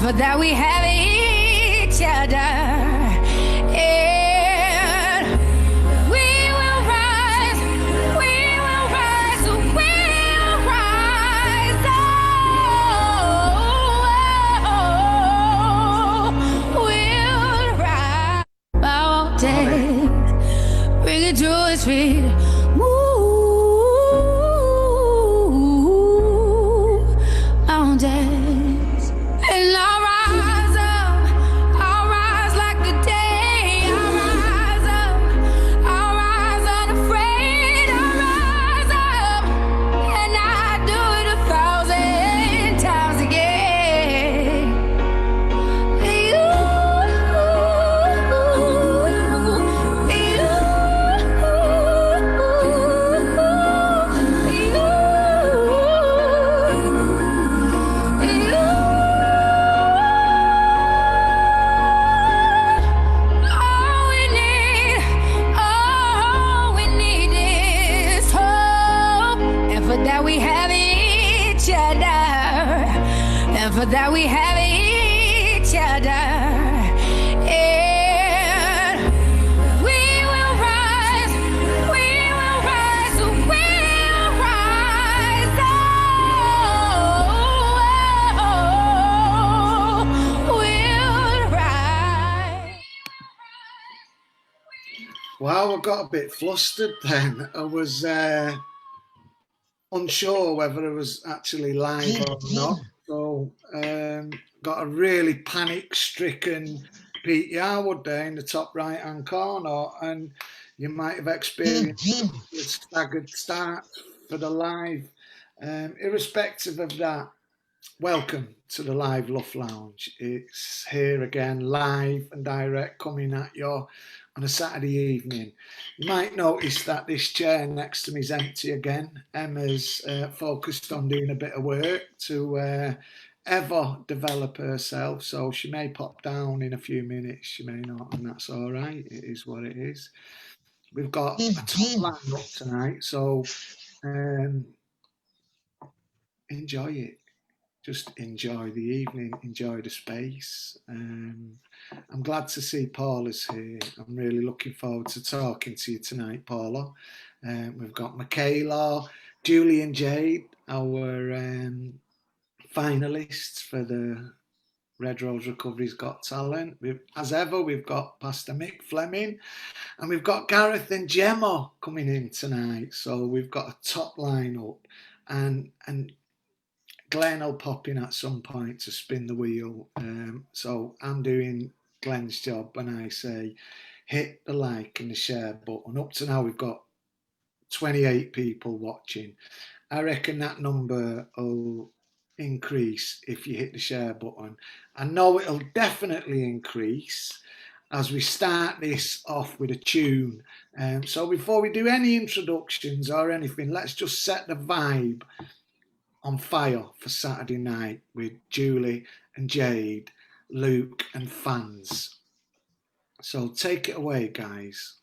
for that we have each other. And we will rise, we will rise, we will rise. Oh, we'll rise. Mountains, bring it to its feet. Move mountains, and I'll rise up. I'll rise like the day. I'll rise up. I'll rise unafraid. I'll rise up, and I do it 1,000 times again. All we need is hope, and for that we have each other, and for that we have each other. And we will rise, we will rise, we'll rise. Oh, we'll rise. Wow, I got a bit flustered then. I was unsure whether it was actually live or not. So got a really panic-stricken Pete Yarwood there in the top right-hand corner, and you might have experienced a staggered start for the live. Irrespective of that, welcome to the live LUF Lounge. It's here again, live and direct, coming at you on a Saturday evening. You might notice that this chair next to me is empty again. Emma's focused on doing a bit of work to ever develop herself, so she may pop down in a few minutes, she may not, and that's all right. It is what it is. We've got a top line up tonight, so enjoy it. Just enjoy the evening, enjoy the space. I'm glad to see Paula's here. I'm really looking forward to talking to you tonight, Paula. We've got Michaela, Julie and Jade, our finalists for the Red Rose Recovery's Got Talent. As ever, we've got Pastor Mick Fleming, and we've got Gareth and Gemma coming in tonight. So we've got a top lineup, and Glenn will pop in at some point to spin the wheel. So I'm doing Glenn's job when I say hit the like and the share button. Up to now, we've got 28 people watching. I reckon that number will increase if you hit the share button. I know it'll definitely increase as we start this off with a tune. So before we do any introductions or anything, let's just set the vibe on fire for Saturday night with Julie and Jade, Luke and fans. So take it away, guys.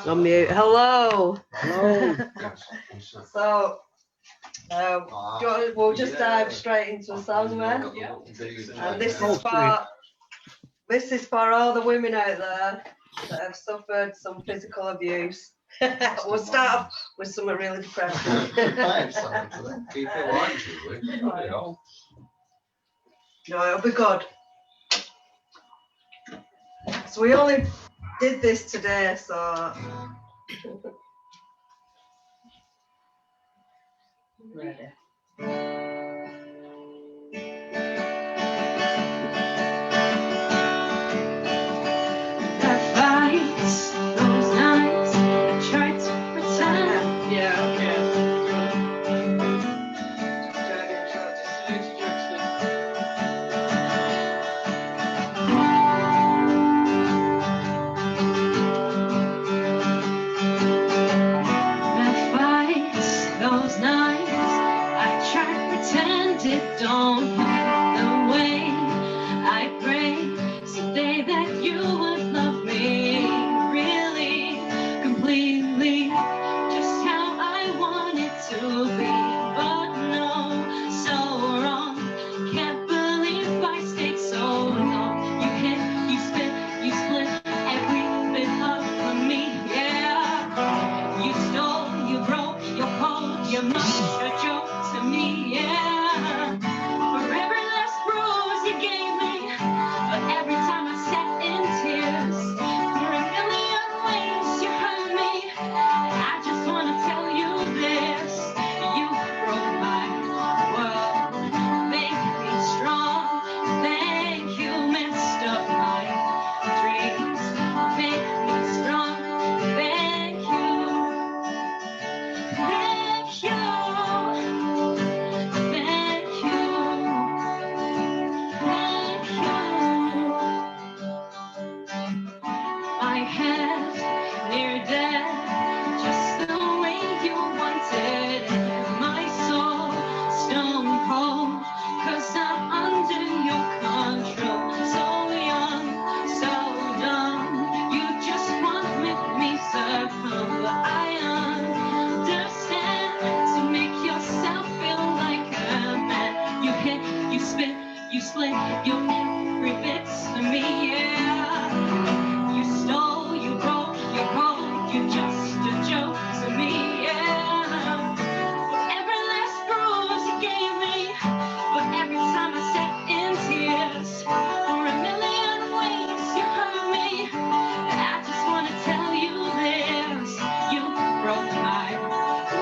On mute. Hello. Hello. So we'll just dive straight into a song then. Yeah. And this is for all the women out there that have suffered some physical abuse. We'll start off with something really depressing. Keep it light, Julie. No, it'll be good. So we only did this today, so ready. to be, but no, so wrong. Can't believe I stayed so long. You hit, you spit, you split every bit of me, yeah. You stole, you broke, you cold, you mocked, a joke to me, yeah. For every last bruise you gave me, but every time I sat in tears, for a million ways you hurt me, I just wanna tell you this: you broke my world, make me strong. Thank you, messed up my dreams, make me strong. Thank you, thank you, thank you, thank you. My head near death, just the way you wanted it. My soul stone cold, 'cause I'm under your control. So young, so dumb, you just want to make me succumb. But I understand, to make yourself feel like a man. You hit, you spit, you split, you're every bit to me, yeah. You stole, you broke, you broke, you're just a joke to me, yeah. Every last bruise you gave me, but every time I sat in tears, for a million ways you hurt me, I just want to tell you this: you broke my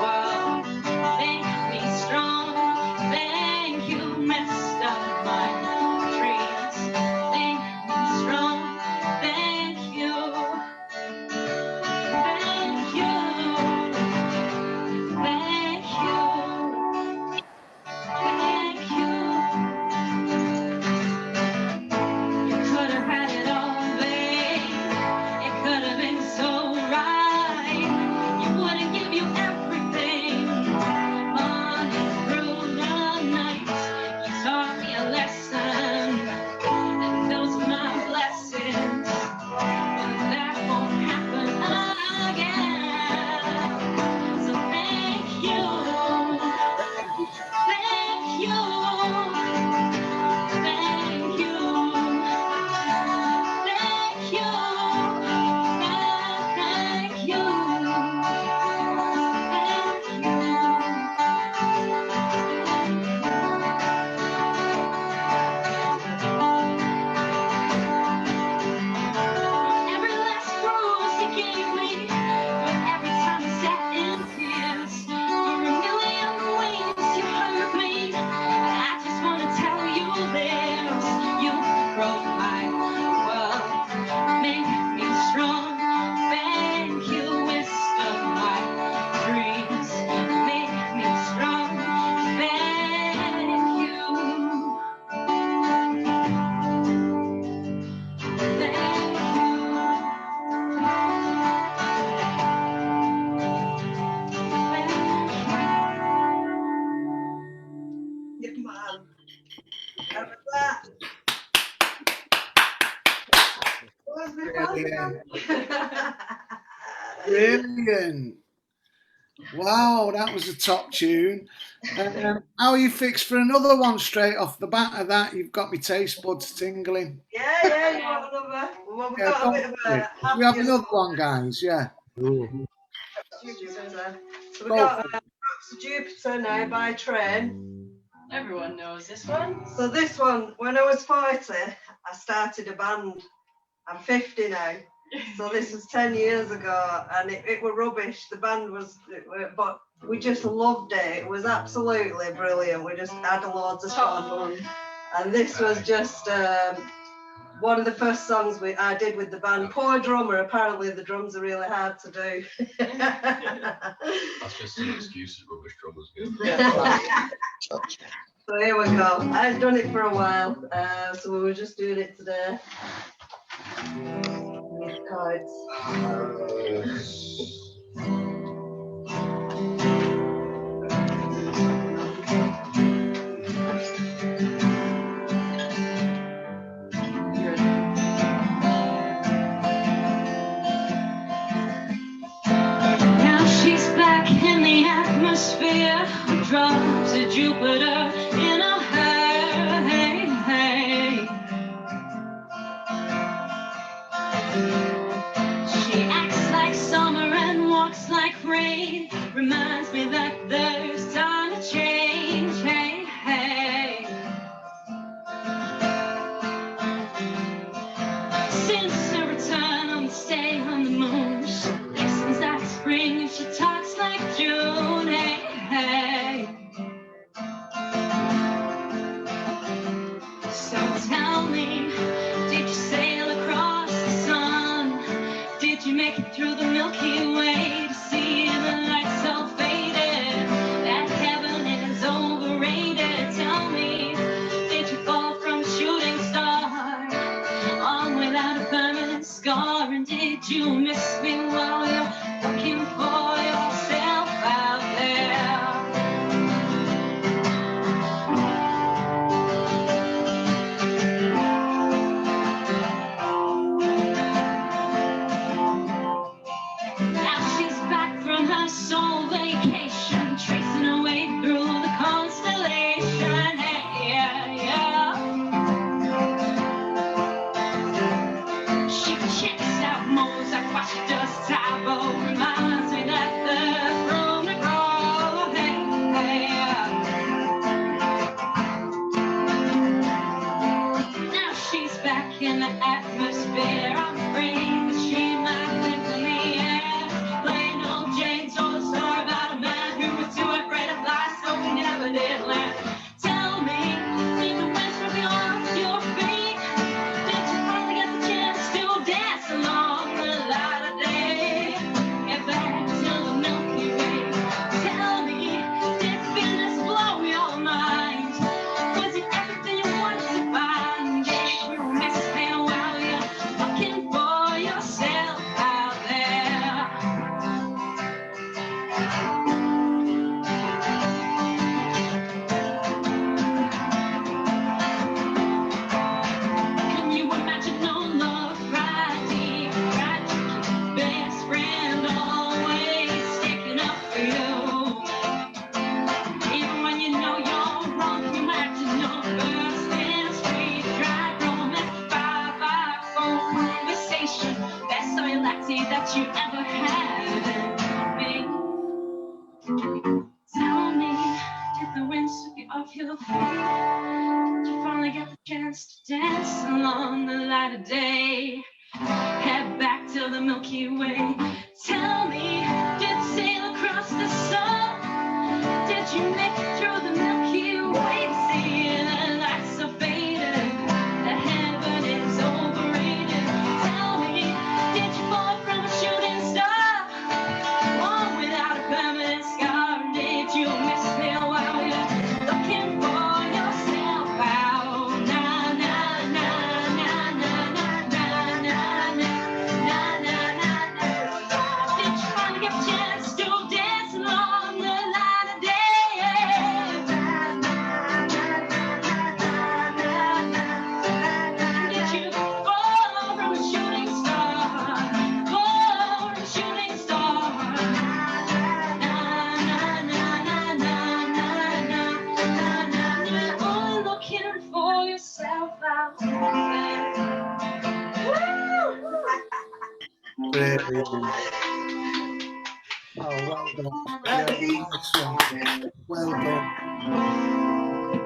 world, make me strong. Thank you, messed up my dreams, make me strong. Thank you, thank you, thank you, thank you. You could have had it all, babe. It could have been so right. You wouldn't give you everything. On and through the night, you taught me a lesson, and those are my blessings. That won't happen again. So thank you, thank you, thank you, thank you, thank you, every last bruise you gave me, but every time I sat in tears, for a million ways you hurt me, I just want to tell you this: you broke my world, make me strong. Thank you, wisdom, my dreams, make me strong. Thank you, Give him a hand. How was that? Was Brilliant. it Brilliant. Wow, that was a top tune. How are you fixed for another one straight off the bat of that? You've got me taste buds tingling. Yeah, you want another? Well, we've Yeah, got a bit of a we have another one, guys. Yeah. Jupiter. So we Go got for it. Rocks of Jupiter now by train. Everyone knows this one. So this one, when I was 40, I started a band. I'm 50 now. So this was 10 years ago, and it were rubbish. The band was, but we just loved it. It was absolutely brilliant. We just had loads of fun. And this was just one of the first songs I did with the band. Poor drummer, apparently the drums are really hard to do. That's just an excuse to rubbish drummers. So here we go. I hadn't done it for a while, so we were just doing it today. These cards. now she's back in the atmosphere. atmosphere drops to Jupiter in a hurry. She acts like summer and walks like rain. Reminds me that there's time to change. Since her return on the stay on the moon, she listens like spring and she talks like June. So tell me, did you sail across the sun? Did you make it through the Milky Way to see the light so faded that heaven is overrated? Tell me, did you fall from a shooting star on without a permanent scar? And did you miss me while you're looking for yourself out there? Now she's back from her soul vacation, tracing her way through the constellation. She checks out Mozart while she does Tybo. Reminds me that there's room to grow. Now she's back in the atmosphere. I'm afraid that she might live in the air. Plain old Jane told a story about a man who was too afraid to fly, so he never did land. Tell me, did the winds rip you off your feet? Did you finally get the chance to dance along the light of day? Get back to the Milky Way. Tell me, did Venus blow your mind? Was it everything you wanted to find? Did you miss me while you're looking for yourself out there? Can you imagine no love Friday? Right to keep best friend always sticking up for you. Even when you know you're wrong, can you imagine no first and street drive romance 5-by-4 conversation? Best loyalty that you ever had. Tell me, did the wind sweep you off your feet? Did you finally get the chance to dance along the light of day? Head back to the Milky Way. Tell me, did you sail across the sun? Did you make it through the Milky Way to see the light so faded that heaven is overrated? Tell me, did you fall from a shooting star, one without a permanent scar? Did you miss me while you're looking for yourself out? Na na na na na na na na na na na. Did you finally get a chance to dance along the light of day? Did you fall from a shooting star? Fall from a shooting star. Na na na na na na na na. You're only looking for yourself out there. Brilliant. Oh, well done. Yeah, nice one. Well done.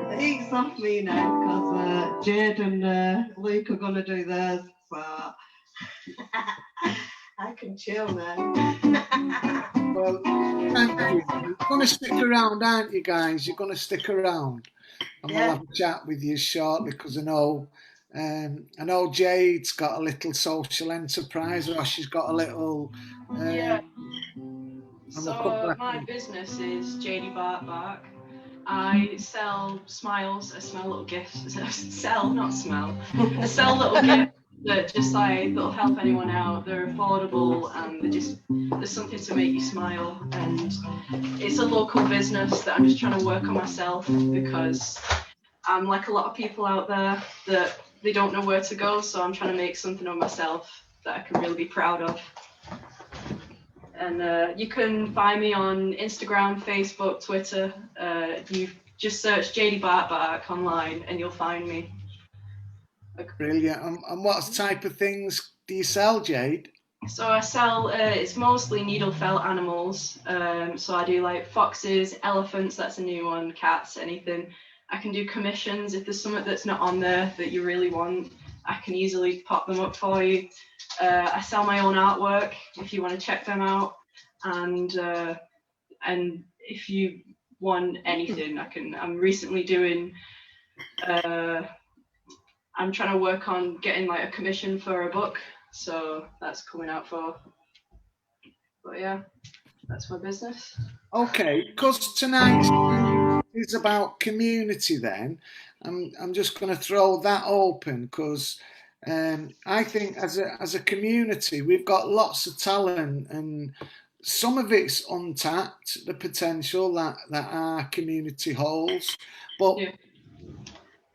The heat's off me now because Jade and Luke are going to do theirs. So I can chill now. Well, thank you. You're going to stick around, aren't you, guys? You're going to stick around, and we'll have a chat with you shortly because I know Jade's got a little social enterprise, or she's got a little. Yeah. and we'll So come back my to- business is JD Bark. I sell smiles. I smell little gifts. Sell, not smell. I sell little gifts that just like that'll help anyone out. They're affordable and there's something to make you smile. And it's a local business that I'm just trying to work on myself because I'm like a lot of people out there that they don't know where to go. So I'm trying to make something of myself that I can really be proud of. And you can find me on Instagram, Facebook, Twitter. You just search JD Bark online and you'll find me. Brilliant. And what type of things do you sell, Jade? So I sell, it's mostly needle felt animals. So I do like foxes, elephants, that's a new one, cats, anything. I can do commissions if there's something that's not on there that you really want. I can easily pop them up for you. I sell my own artwork if you want to check them out. And if you want anything, I'm recently doing, I'm trying to work on getting like a commission for a book. So that's coming out for, but yeah, that's my business. Okay, because tonight is about community then, I'm just going to throw that open because I think as a community we've got lots of talent and some of it's untapped, the potential that our community holds. But Yeah.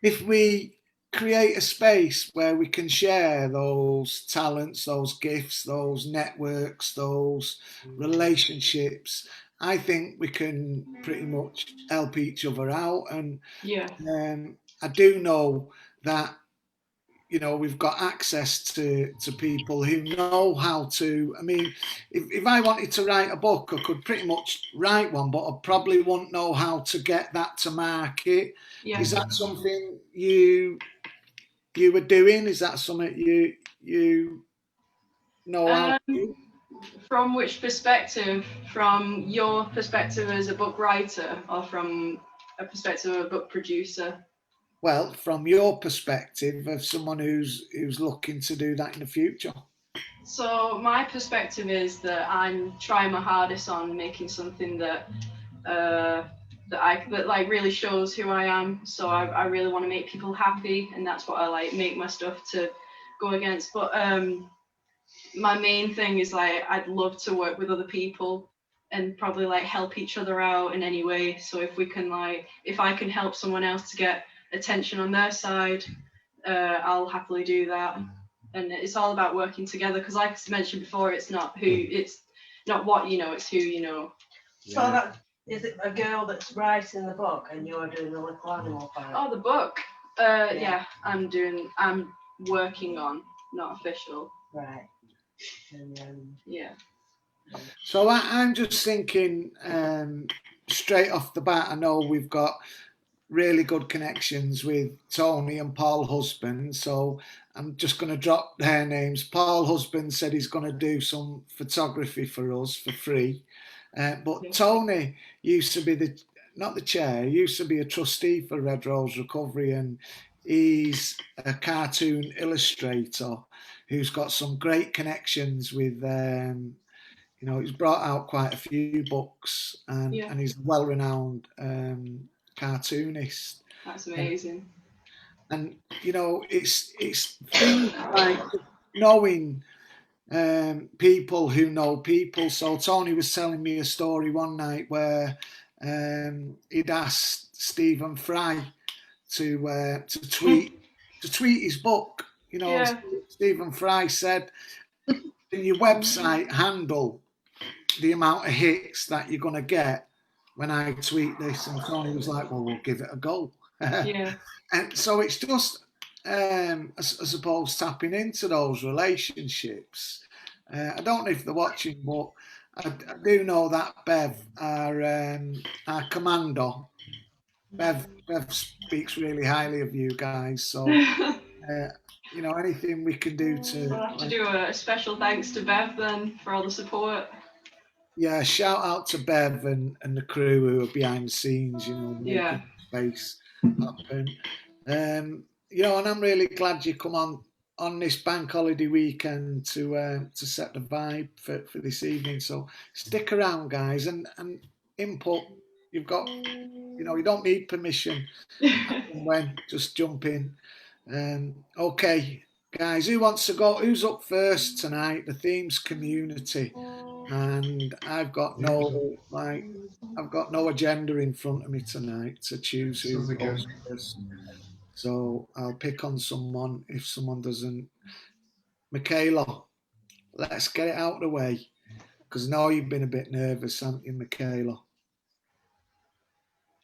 if we create a space where we can share those talents, those gifts, those networks, those relationships, I think we can pretty much help each other out. And Yeah. I do know that we've got access to people who know how to. I mean, if I wanted to write a book, I could pretty much write one, but I probably wouldn't know how to get that to market. Yeah. Is that something you were doing? Is that something you know how to do? From which perspective? From your perspective as a book writer, or from a perspective of a book producer? Well, from your perspective of someone who's looking to do that in the future. So my perspective is that I'm trying my hardest on making something that like really shows who I am. So I really want to make people happy, and that's what I like make my stuff to go against. But my main thing is like I'd love to work with other people and probably like help each other out in any way. So if I can help someone else to get attention on their side, I'll happily do that. And it's all about working together because, like I mentioned before, it's not what you know, it's who you know. So that is it a girl that's writing the book and you're doing the little animal part? Oh, the book. Yeah, I'm working on, not official. Right. And, Yeah. So I'm just thinking straight off the bat, I know we've got really good connections with Tony and Paul Husband, so I'm just going to drop their names. Paul Husband said he's going to do some photography for us for free, but Tony used to be not the chair, he used to be a trustee for Red Rose Recovery, and he's a cartoon illustrator who's got some great connections with he's brought out quite a few books and he's a well-renowned cartoonist. That's amazing. And it's things like knowing people who know people. So Tony was telling me a story one night where he'd asked Stephen Fry to tweet his book. Stephen Fry said, in your website handle the amount of hits that you're going to get when I tweet this, and Tony was like, well, we'll give it a go. Yeah. And so it's just, I suppose, tapping into those relationships. I don't know if they're watching, but I do know that Bev, our commander, Bev speaks really highly of you guys. So, anything we can do to... We'll have to do a special thanks to Bev then for all the support. Yeah, shout out to Bev and the crew who are behind the scenes, making space happen. And I'm really glad you come on this bank holiday weekend to set the vibe for this evening. So stick around, guys, and input. You've got, you don't need permission. When just jump in. Okay, guys, who wants to go? Who's up first tonight? The theme's community. And I've got no agenda in front of me tonight to choose who goes first. So I'll pick on someone if someone doesn't. Michaela, let's get it out of the way. Because now you've been a bit nervous, haven't you, Michaela?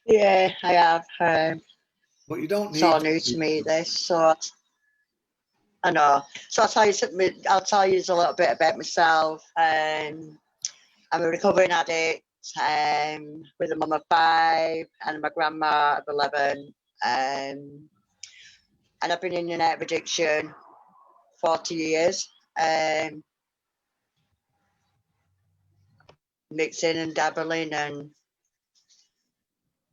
Yeah, I have. But you don't It's need all new to me, this. So I know. So I'll tell you a little bit about myself. I'm a recovering addict with a mum of 5 and my grandma of 11. And I've been in and out of addiction 40 years. Mixing and dabbling and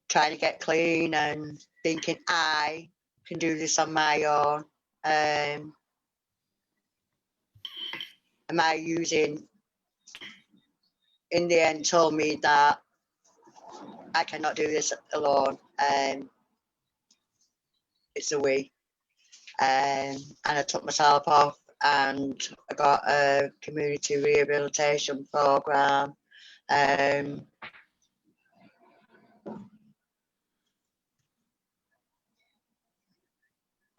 trying to get clean and thinking I can do this on my own. And my using in the end told me that I cannot do this alone. It's a we. And I took myself off and I got a community rehabilitation program. And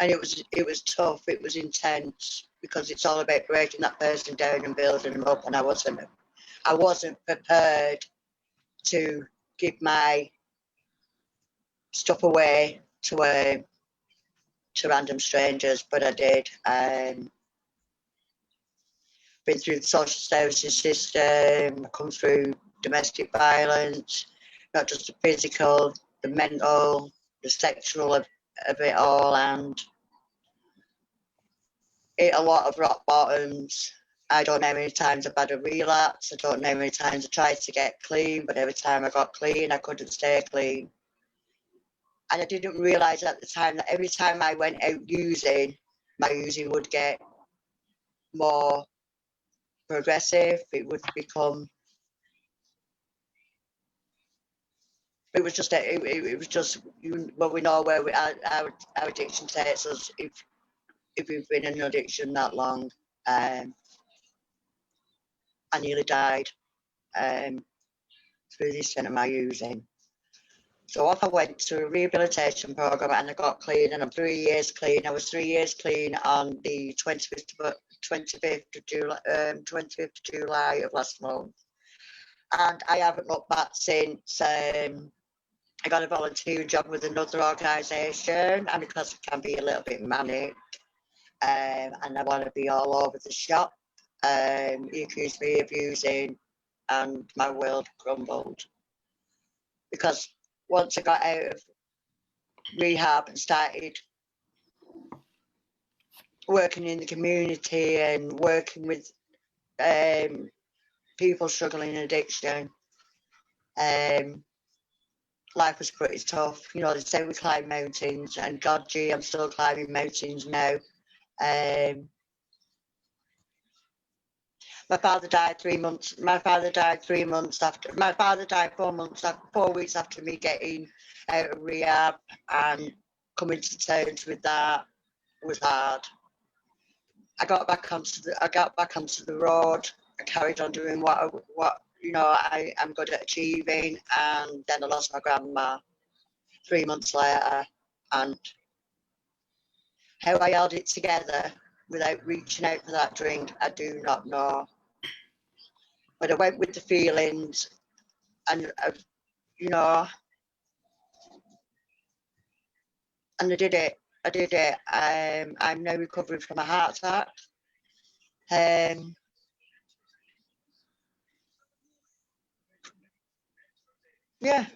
it was tough, it was intense, because it's all about breaking that person down and building them up, and I wasn't prepared to give my stuff away to random strangers, but I did. Been through the social services system, come through domestic violence, not just the physical, the mental, the sexual of it all, and hit a lot of rock bottoms. I don't know how many times I've had a relapse. I don't know how many times I tried to get clean, but every time I got clean, I couldn't stay clean. And I didn't realise at the time that every time I went out using, my using would get more progressive. It would become. It was just. It was just. Well, we know where our addiction takes us if we've been in an addiction that long. I nearly died through the extent of my using. So off I went to a rehabilitation program and I got clean, and I'm 3 years clean. I was 3 years clean on the 25th of July of last month. And I haven't looked back since. I got a volunteer job with another organisation, and because it can be a little bit manic, and I want to be all over the shop, he accused me of using, and my world crumbled. Because once I got out of rehab and started working in the community and working with people struggling in addiction, life was pretty tough. You know, they say we climb mountains, and God, gee, I'm still climbing mountains now. My father died 3 months. My father died 3 months after. My father died 4 months after, 4 weeks after me getting out of rehab, and coming to terms with that was hard. I got back onto the road. I carried on doing what you know I am good at achieving, and then I lost my grandma 3 months later. And how I held it together without reaching out for that drink, I do not know. But I went with the feelings, and you know, and I did it. I'm now recovering from a heart attack. Yeah.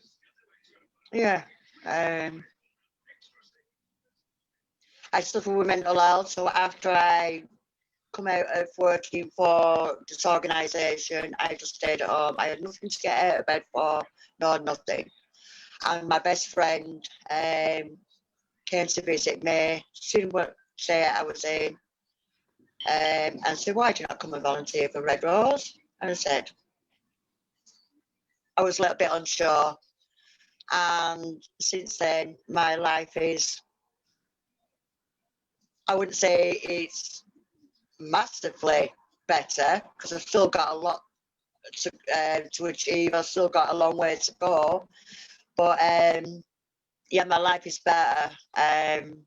I suffer with mental health, so after I come out of working for this organisation, I just stayed at home. I had nothing to get out of bed for, no, nothing. And my best friend came to visit me, seen what state I was in, and said, why do you not come and volunteer for Red Rose? And I said, I was a little bit unsure. And since then, my life is, I wouldn't say it's massively better, because I've still got a lot to achieve. I've still got a long way to go, but yeah, my life is better. And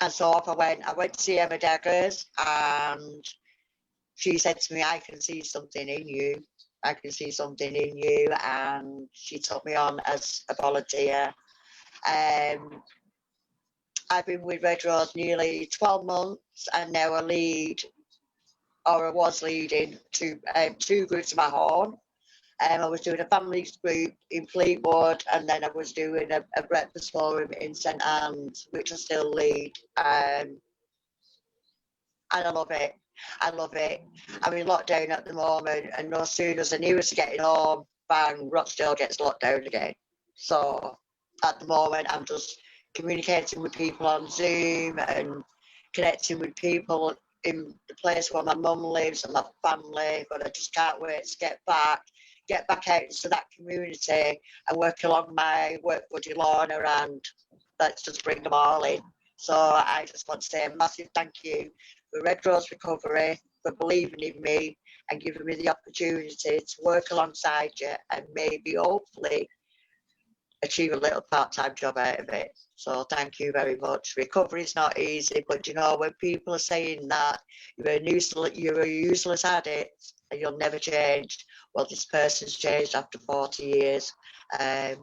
so off I went to see Emma Daggers, and she said to me, I can see something in you. I can see something in you. And she took me on as a volunteer. I've been with Red Rose nearly 12 months and now I lead, or I was leading, two groups of my own. I was doing a families group in Fleetwood, and then I was doing a breakfast forum in St Anne's, which I still lead. And I love it. I love it. I'm in lockdown at the moment, and no sooner as I knew I was getting home, bang, Rochdale gets locked down again. So at the moment, I'm just communicating with people on Zoom and connecting with people in the place where my mum lives and my family, but I just can't wait to get back out into that community and work along my work buddy Lorna, and let's just bring them all in. So I just want to say a massive thank you for Red Rose Recovery for believing in me and giving me the opportunity to work alongside you and maybe hopefully achieve a little part-time job out of it. So thank you very much. Recovery is not easy, but you know, when people are saying that you're a useless addict and you'll never change, well, this person's changed after 40 years. And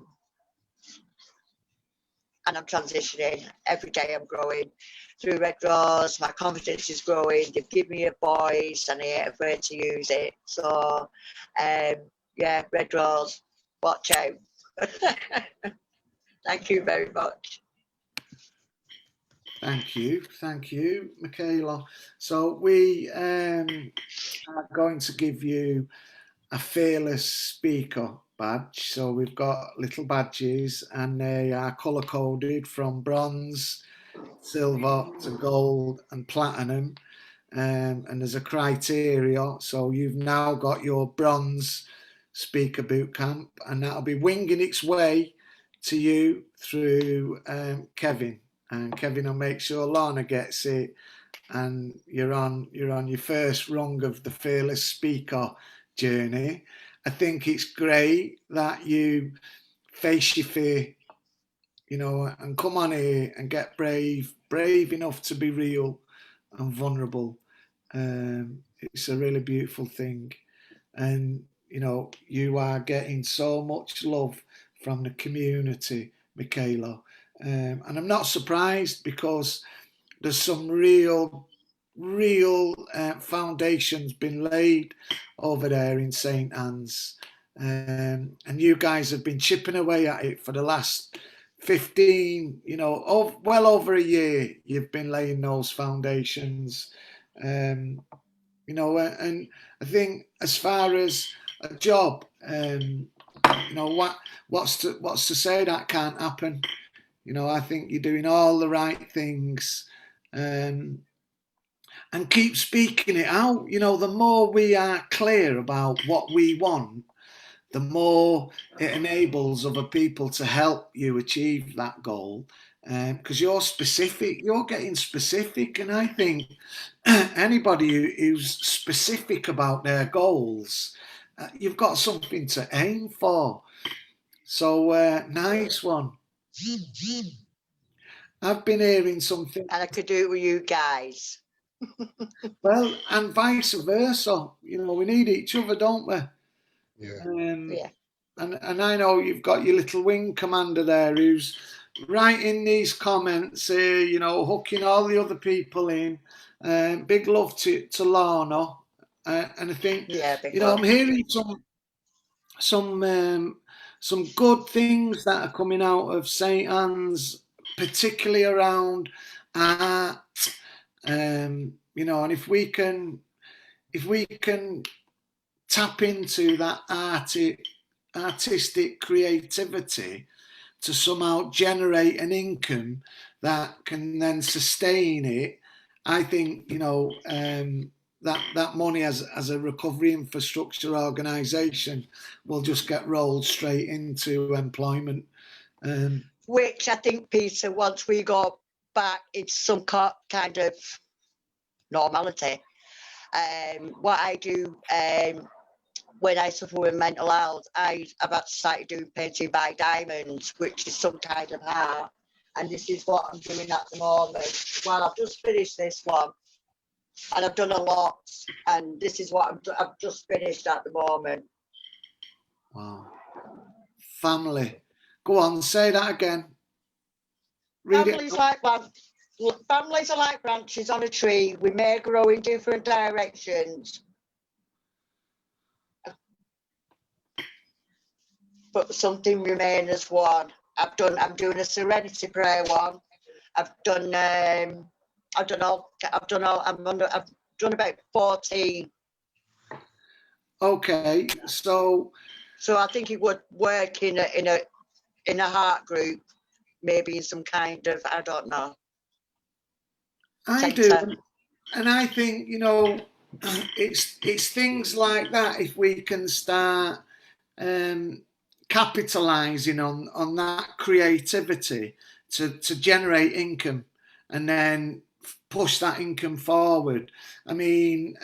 I'm transitioning. Every day I'm growing. Through Red Rose, my confidence is growing. They've given me a voice and I ain't afraid to use it. So, yeah, Red Rose, watch out. Thank you very much. Thank you, Michaela. So we are going to give you a fearless speaker badge. So we've got little badges and they are colour coded from bronze, silver to gold and platinum. And there's a criteria. So you've now got your bronze speaker boot camp, and that'll be winging its way to you through Kevin. And Kevin will make sure Lorna gets it, and you're on your first rung of the fearless speaker journey. I think it's great that you face your fear, you know, and come on here and get brave enough to be real and vulnerable. It's a really beautiful thing, and you know, you are getting so much love from the community, Michaela. And I'm not surprised because there's some real foundations been laid over there in St Anne's. And you guys have been chipping away at it for the last 15, you know, well over a year. You've been laying those foundations. You know, and I think as far as a job, you know, what's to say that can't happen? You know, I think you're doing all the right things, and keep speaking it out. You know, the more we are clear about what we want, the more it enables other people to help you achieve that goal. Because you're specific, you're getting specific, and I think anybody who's specific about their goals, you've got something to aim for. So nice one. I've been hearing something. And I could do it with you guys. Well, and vice versa. You know, we need each other, don't we? Yeah. Yeah. And I know you've got your little wing commander there who's writing these comments here, you know, hooking all the other people in. Big love to Lorna. And I think, Yeah, you know, I'm hearing some good things that are coming out of St Anne's, particularly around art. You know, and if we can tap into that artistic creativity to somehow generate an income that can then sustain it, I think, you know, that money as a recovery infrastructure organisation will just get rolled straight into employment. Which I think, Peter, once we go back into some kind of normality, what I do when I suffer with mental health, I've actually started doing painting by diamonds, which is some kind of art. And this is what I'm doing at the moment. Well, I've just finished this one. and I've done a lot, and this is what I've just finished at the moment. Wow. Family. Go on, say that again. Read Families families are like branches on a tree. We may grow in different directions, but something remains as one. I'm doing a serenity prayer one. I've done about 14. Okay, so I think it would work in a heart group, maybe in some kind of, I don't know. I do, and I think, you know, it's things like that. If we can start capitalizing on that creativity to generate income, and then push that income forward. I mean,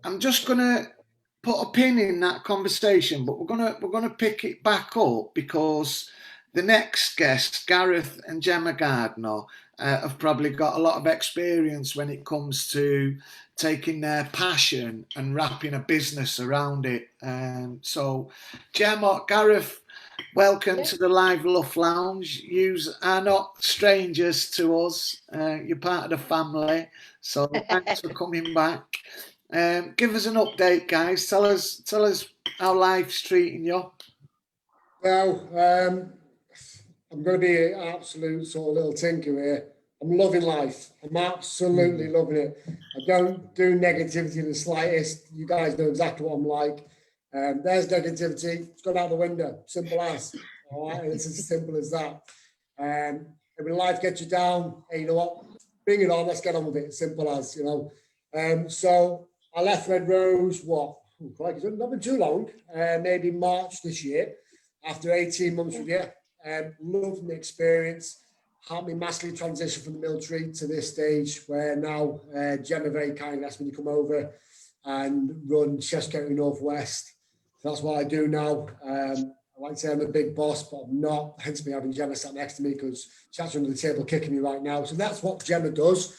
I'm just gonna put a pin in that conversation, but we're gonna pick it back up, because the next guest, Gareth and Gemma Gardner, have probably got a lot of experience when it comes to taking their passion and wrapping a business around it. So, Gemma, Gareth, welcome to the live LUF Lounge. You are not strangers to us. You're part of the family. So thanks for coming back. Give us an update, guys. Tell us how life's treating you. Well, I'm going to be an absolute sort of little tinker here. I'm loving life. I'm absolutely loving it. I don't do negativity in the slightest. You guys know exactly what I'm like. There's negativity. It's gone out the window. Simple as. All right, it's as simple as that. And when life gets you down, hey, you know what? Bring it on. Let's get on with it. Simple as, you know. So I left Red Rose. What? It's not been too long. Maybe March this year. After 18 months with you. Loved the experience. Helped me massively transition from the military to this stage where now Gemma very kindly asked me to come over and run Chefs County Northwest. So that's what I do now. I like to say I'm a big boss, but I'm not. Hence me having Gemma sat next to me, because she's actually under the table kicking me right now. So that's what Gemma does.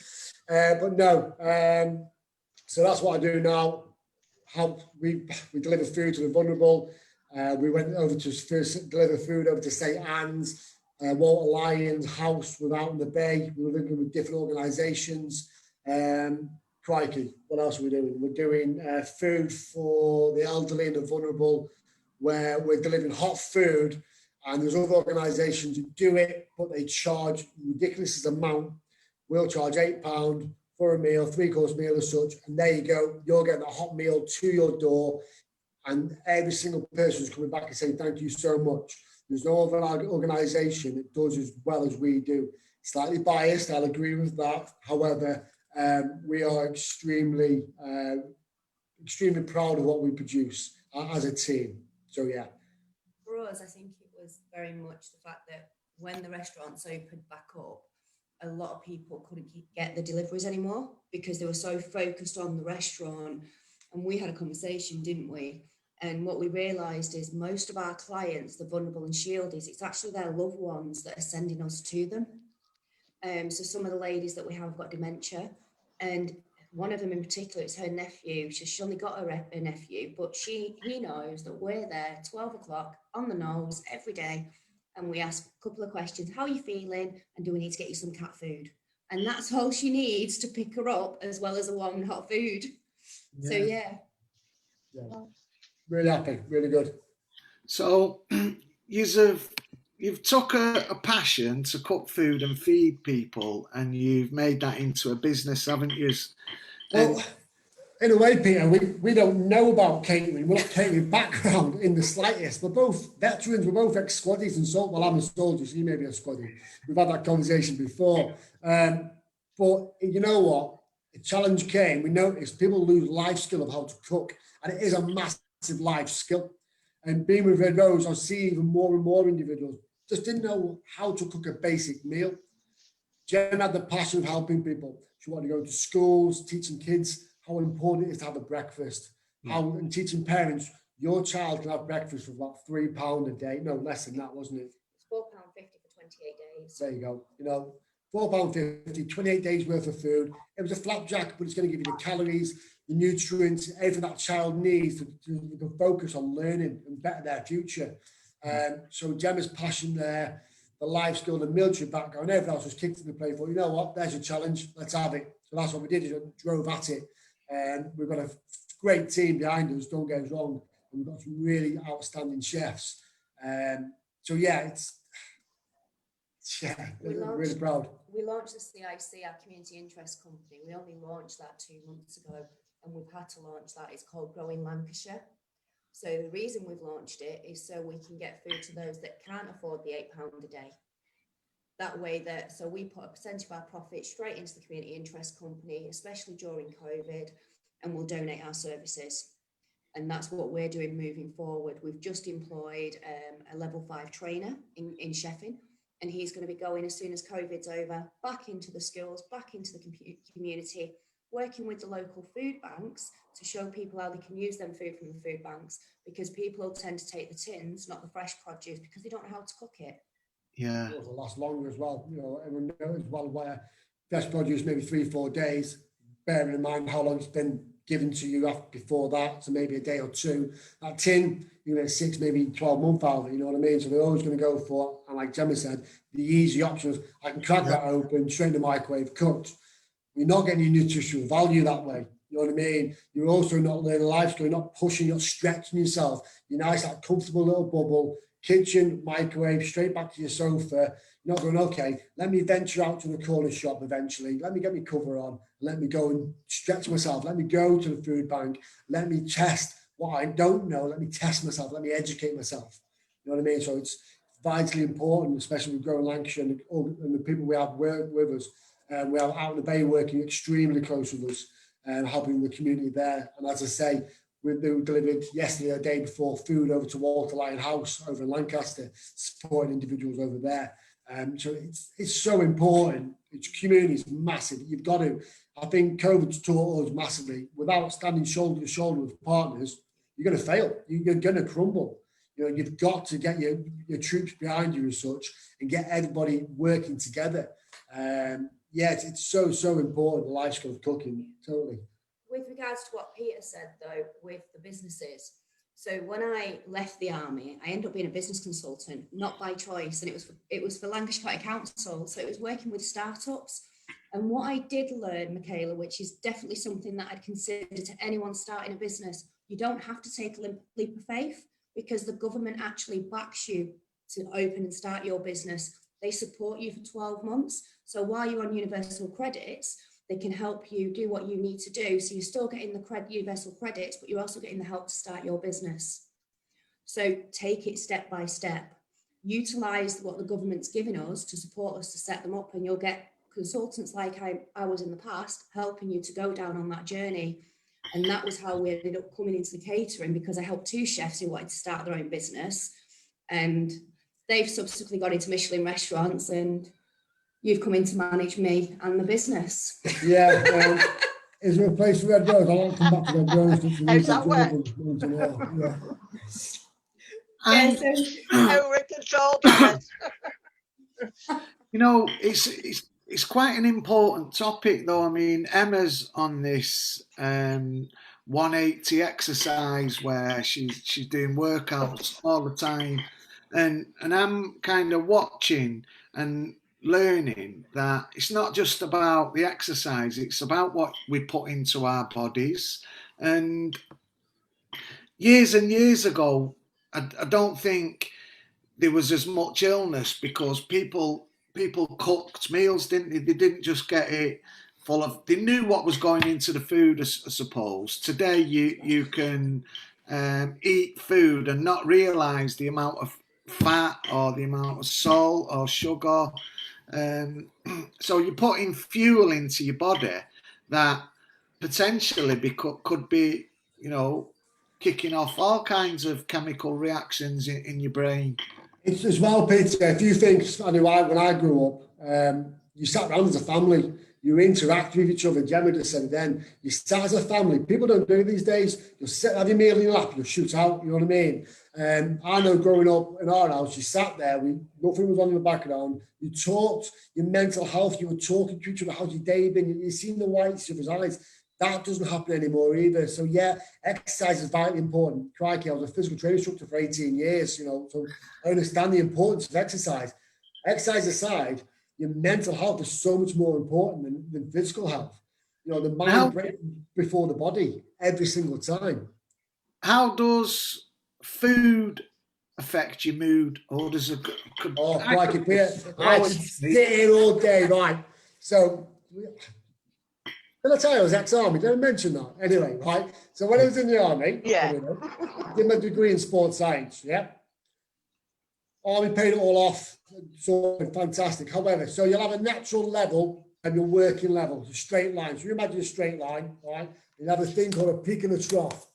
But no, so that's what I do now. We deliver food to the vulnerable. We went over to deliver food over to St. Anne's. Walter Lyons House was out in the bay. We were living with different organisations. Crikey, what else are we doing? We're doing food for the elderly and the vulnerable, where we're delivering hot food, and there's other organisations who do it, but they charge ridiculous amount. We'll charge £8 for a meal, 3-course meal as such, and there you go. You're getting a hot meal to your door, and every single person is coming back and saying thank you so much. There's no other organisation that does as well as we do. Slightly biased, I'll agree with that. However, we are extremely proud of what we produce as a team. So, yeah. For us, I think it was very much the fact that when the restaurants opened back up, a lot of people couldn't get the deliveries anymore because they were so focused on the restaurant. And we had a conversation, didn't we? And what we realised is most of our clients, the vulnerable and shielded, it's actually their loved ones that are sending us to them. So some of the ladies that we have got dementia, and one of them in particular, it's her nephew. She's only got a nephew, but he knows that we're there 12 o'clock on the nose every day. And we ask a couple of questions. How are you feeling? And do we need to get you some cat food? And that's all she needs to pick her up, as well as a warm and hot food. Yeah. So, yeah. Really happy, really good. So you've took a passion to cook food and feed people, and you've made that into a business, haven't you? Well, in a way, Peter, we don't know about catering. We're not catering background in the slightest. We're both veterans. We're both ex-squaddies and so. Well, I'm a soldier, so you may be a squaddie. We've had that conversation before. But you know what? A challenge came. We noticed people lose life skill of how to cook, and it is a massive life skill. And being with Red Rose, I see even more and more individuals just didn't know how to cook a basic meal. Jen had the passion of helping people. She wanted to go to schools, teaching kids how important it is to have a breakfast. And teaching parents, your child can have breakfast for about £3 a day. No, less than that, wasn't it? It's £4.50 for 28 days. There you go. You know, £4.50, 28 days worth of food. It was a flapjack, but it's going to give you the calories, the nutrients, everything that child needs to focus on learning and better their future. So Gemma's passion there, the life skill, the military background, everything else was kicked into play for, you know what, there's a challenge, let's have it. So that's what we did, drove at it. And we've got a great team behind us, don't get us wrong. And we've got some really outstanding chefs. So yeah, we're really proud. We launched the CIC, our community interest company. We only launched that 2 months ago, and we've had to launch that. It's called Growing Lancashire. So the reason we've launched it is so we can get food to those that can't afford the £8 a day. That way so we put a percentage of our profit straight into the community interest company, especially during COVID, and we'll donate our services. And that's what we're doing moving forward. We've just employed a level 5 trainer in chefing, and he's going to be going as soon as COVID's over, back into the schools, back into the community, working with the local food banks to show people how they can use them food from the food banks, because people tend to take the tins, not the fresh produce, because they don't know how to cook it. Yeah. It will last longer as well. You know, everyone knows well where fresh produce maybe 3-4 days, bearing in mind how long it's been given to you before that, so maybe a day or two. That tin, you get 6, maybe 12 months out of it, you know what I mean? So they're always going to go for, and like Gemma said, the easy options. I can crack that open, straight in the microwave, cooked. You're not getting any nutritional value that way. You know what I mean? You're also not learning life skill, you're not pushing, you're not stretching yourself. You're nice, that comfortable little bubble, kitchen, microwave, straight back to your sofa. You're not going, okay, let me venture out to the corner shop eventually. Let me get my cover on. Let me go and stretch myself. Let me go to the food bank. Let me test what I don't know. Let me test myself. Let me educate myself. You know what I mean? So it's vitally important, especially with Growing Lancashire and the people we have work with us. We have out in the bay working extremely close with us and helping the community there. And as I say, we delivered yesterday, the day before, food over to Walter Lyon House over in Lancaster, supporting individuals over there. So it's so important. Its community is massive. You've got to. I think COVID's taught us massively. Without standing shoulder to shoulder with partners, you're going to fail. You're going to crumble. You know, you've got to get your troops behind you as such, and get everybody working together. It's so important. The life skill of cooking, totally. With regards to what Peter said, though, with the businesses. So when I left the army, I ended up being a business consultant, not by choice, and it was for Lancashire County Council. So it was working with startups. And what I did learn, Michaela, which is definitely something that I'd consider to anyone starting a business, you don't have to take a leap of faith, because the government actually backs you to open and start your business. They support you for 12 months. So while you're on universal credits, they can help you do what you need to do. So you're still getting the universal credits, but you're also getting the help to start your business. So take it step by step. Utilize what the government's giving us to support us to set them up, and you'll get consultants like I was in the past, helping you to go down on that journey. And that was how we ended up coming into the catering, because I helped 2 chefs who wanted to start their own business, and they've subsequently gone into Michelin restaurants, and you've come in to manage me and the business. Yeah. Is there a place for Red Rose? I want to come back to Red Rose. How's that work? You know, it's quite an important topic, though. I mean, Emma's on this 180 exercise where she's doing workouts all the time, and I'm kind of watching and learning that it's not just about the exercise, it's about what we put into our bodies. And years and years ago, I don't think there was as much illness, because people cooked meals, didn't they? They didn't just get it full of, they knew what was going into the food, I suppose. Today you can eat food and not realise the amount of fat or the amount of salt or sugar. So you're putting fuel into your body that potentially could be, you know, kicking off all kinds of chemical reactions in your brain. It's as well, Peter, if you think, anyway, when I grew up, you sat around as a family, you interact with each other. Gemma just said then, you sat as a family. People don't do it these days. You'll sit, have your meal in your lap, you'll shoot out, you know what I mean? I know growing up in our house, you sat there, nothing was on in the background, you talked your mental health, you were talking to each other, how's your day been, you seen the whites of his eyes. That doesn't happen anymore either. So yeah, exercise is vitally important. Crikey, I was a physical training instructor for 18 years, you know, so I understand the importance of exercise. Exercise aside, your mental health is so much more important than physical health. You know, the mind breaks before the body every single time. How does food affect your mood, or does it? Oh, crikey, Peter, I could sit here all day, right? So, did I tell you I was ex-army? Did I mention that? Anyway, right? So when I was in the army, Yeah. I did my degree in sports science, yeah? Army paid it all off, so fantastic. However, so you'll have a natural level and your working level, it's a straight line. So you imagine a straight line, right? You have a thing called a peak and a trough.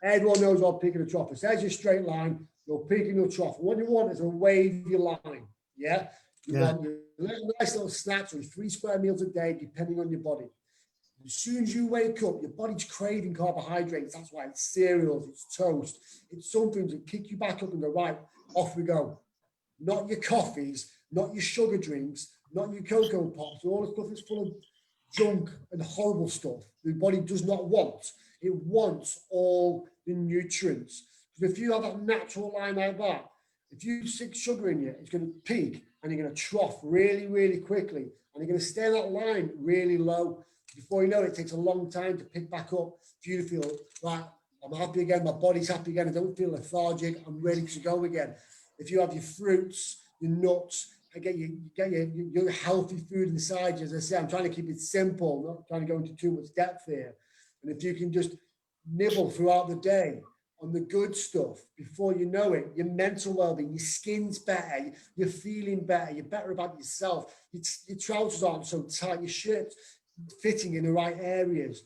Everyone knows what peak and a trough is. There's your straight line, your peak and your trough. What you want is a wavy line, yeah? You want your nice little snacks or 3 square meals a day, depending on your body. As soon as you wake up, your body's craving carbohydrates. That's why it's cereals, it's toast. It's something to kick you back up and go, right, off we go. Not your coffees, not your sugar drinks, not your cocoa pops, all the stuff that's full of junk and horrible stuff the body does not want. It wants all the nutrients. Because if you have a natural line like that, if you stick sugar in you, it's going to peak and you're going to trough really, really quickly. And you're going to stay in that line really low. Before you know it, it takes a long time to pick back up for you to feel like, I'm happy again, my body's happy again, I don't feel lethargic, I'm ready to go again. If you have your fruits, your nuts, get your healthy food inside you. As I say, I'm trying to keep it simple, not trying to go into too much depth here. And if you can just nibble throughout the day on the good stuff, before you know it, your mental well-being, your skin's better, you're feeling better, you're better about yourself, your trousers aren't so tight, your shirt's fitting in the right areas.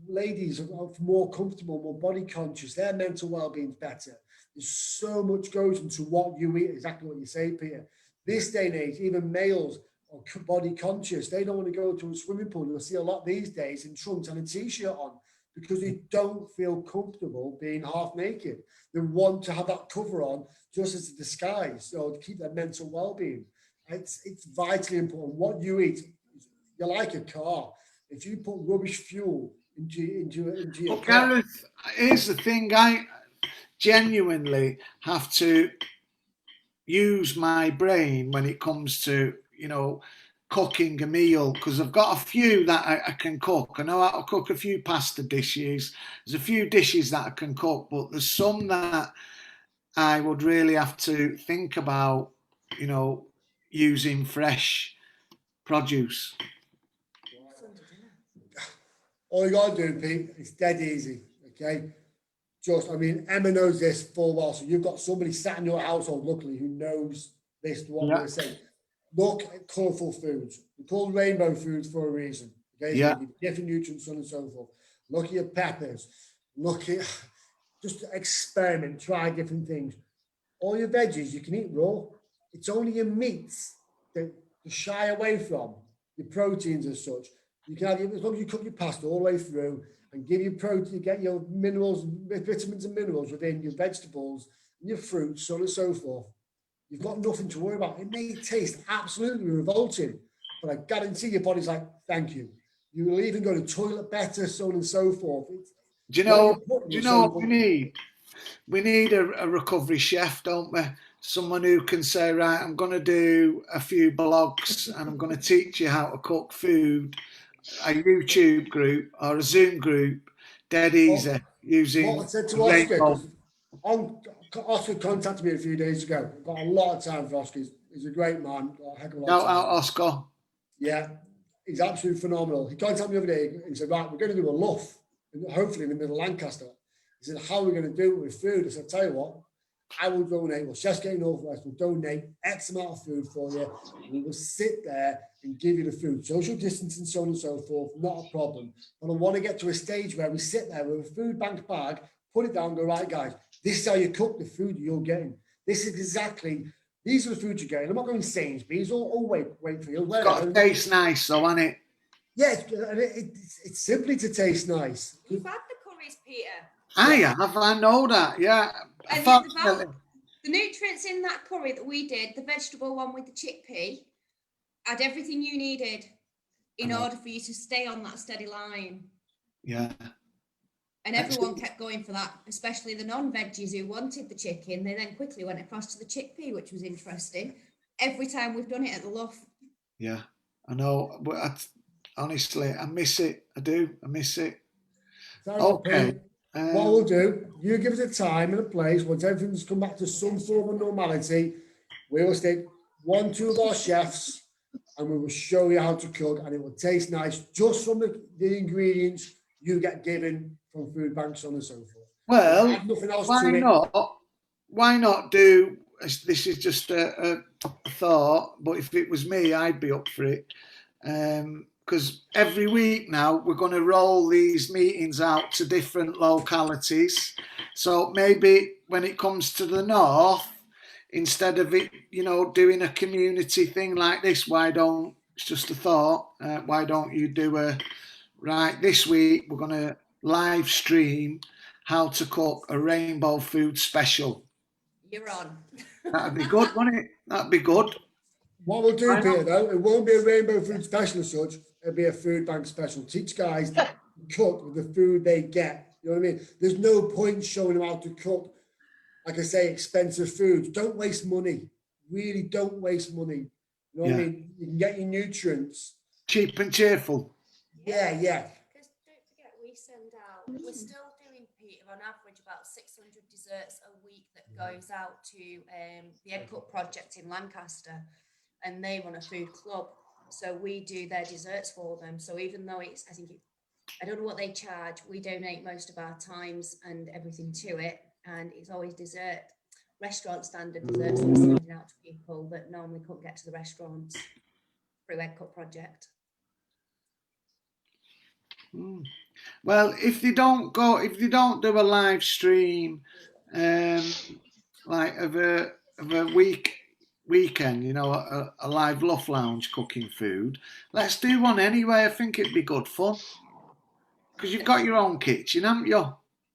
Ladies are more comfortable, more body conscious, their mental well-being's better. There's so much goes into what you eat, exactly what you say, Peter. This day and age, even males are body conscious. They don't want to go to a swimming pool. You'll see a lot these days in trunks and a t-shirt on because they don't feel comfortable being half naked. They want to have that cover on just as a disguise, so to keep their mental well-being. It's vitally important. What you eat, you're like a car. If you put rubbish fuel into your car. Gareth, here's the thing. I genuinely have to use my brain when it comes to, you know, cooking a meal, because I've got a few that I can cook. I know how to cook a few pasta dishes. There's a few dishes that I can cook, but there's some that I would really have to think about, you know, using fresh produce. All you got to do, Pete, it's dead easy, okay? Just, I mean, Emma knows this full well, so you've got somebody sat in your household, luckily, who knows this, what we're saying. Look at colourful foods. They're called rainbow foods for a reason, okay? So different nutrients, so on and so forth. Look at your peppers. Look at, just experiment, try different things. All your veggies, you can eat raw. It's only your meats that you shy away from, your proteins and such. You can have, as long as you cook your pasta all the way through and give your protein, get your minerals, vitamins and minerals within your vegetables and your fruits, so on and so forth. You've got nothing to worry about. It may taste absolutely revolting, but I guarantee your body's like, thank you. You will even go to the toilet better, so on and so forth. Do you know what we need? We need a recovery chef, don't we? Someone who can say, right, I'm going to do a few blogs and I'm going to teach you how to cook food. A YouTube group or a Zoom group, dead easy, using. What I said to Oscar contacted me a few days ago. I've got a lot of time for Oscar. He's a great man. Got a heck of a lot of time. Oscar. Yeah, he's absolutely phenomenal. He contacted me the other day. He said, right, we're going to do a LUF, hopefully in the middle of Lancaster. He said, how are we going to do it with food? I said, tell you what, I will donate, well, Chefs Getting Northwest will donate X amount of food for you. We will sit there and give you the food. Social distancing, so on and so forth, not a problem. But I want to get to a stage where we sit there with a food bank bag, put it down, go, right, guys, this is how you cook the food you're getting. This is exactly These are the foods you're getting. I'm not going Sainsbury's or Wakefield. It's got to taste nice, though, hasn't it? Yeah, it's simply to taste nice. You've had the curries, Peter. I have, I know that, yeah. And Unfortunately, the nutrients in that curry that we did, the vegetable one with the chickpea, had everything you needed in order for you to stay on that steady line. yeah. And everyone kept going for that, especially the non-veggies who wanted the chicken. They then quickly went across to the chickpea, which was interesting. Every time we've done it at the LUF. Yeah, I know, but honestly, I miss it. I do. I miss it. Okay. What we'll do, you give us a time and a place. Once everything's come back to some form of normality, we will stick 1, 2 of our chefs and we will show you how to cook, and it will taste nice just from the ingredients you get given from food banks, so on and so forth. Well, nothing else why to not? Why not do? This is just a thought, but if it was me, I'd be up for it. Because every week now we're going to roll these meetings out to different localities. So maybe when it comes to the north, instead of it, doing a community thing like this, it's just a thought, why don't you do right, this week we're going to live stream how to cook a rainbow food special. You're on. That'd be good, wouldn't it? That'd be good. What we'll do, Peter, though, it won't be a rainbow food special as such. It'll be a food bank special. Teach guys to cook with the food they get. You know what I mean? There's no point showing them how to cook, like I say, expensive foods. Don't waste money. Really don't waste money. You know what I mean? You can get your nutrients. Cheap and cheerful. Yeah. Because don't forget, we're still doing, Peter, on average about 600 desserts a week that goes out to the Egg Cup project in Lancaster, and they run a food club. So we do their desserts for them. So even though I don't know what they charge, we donate most of our times and everything to it, and it's always restaurant standard desserts that we're sending out to people that normally couldn't get to the restaurants through Egg Cup project. Well, if they don't do a live stream, like of a weekend, a live LUF Lounge cooking food, let's do one anyway. I think it'd be good fun because you've got your own kitchen, haven't you?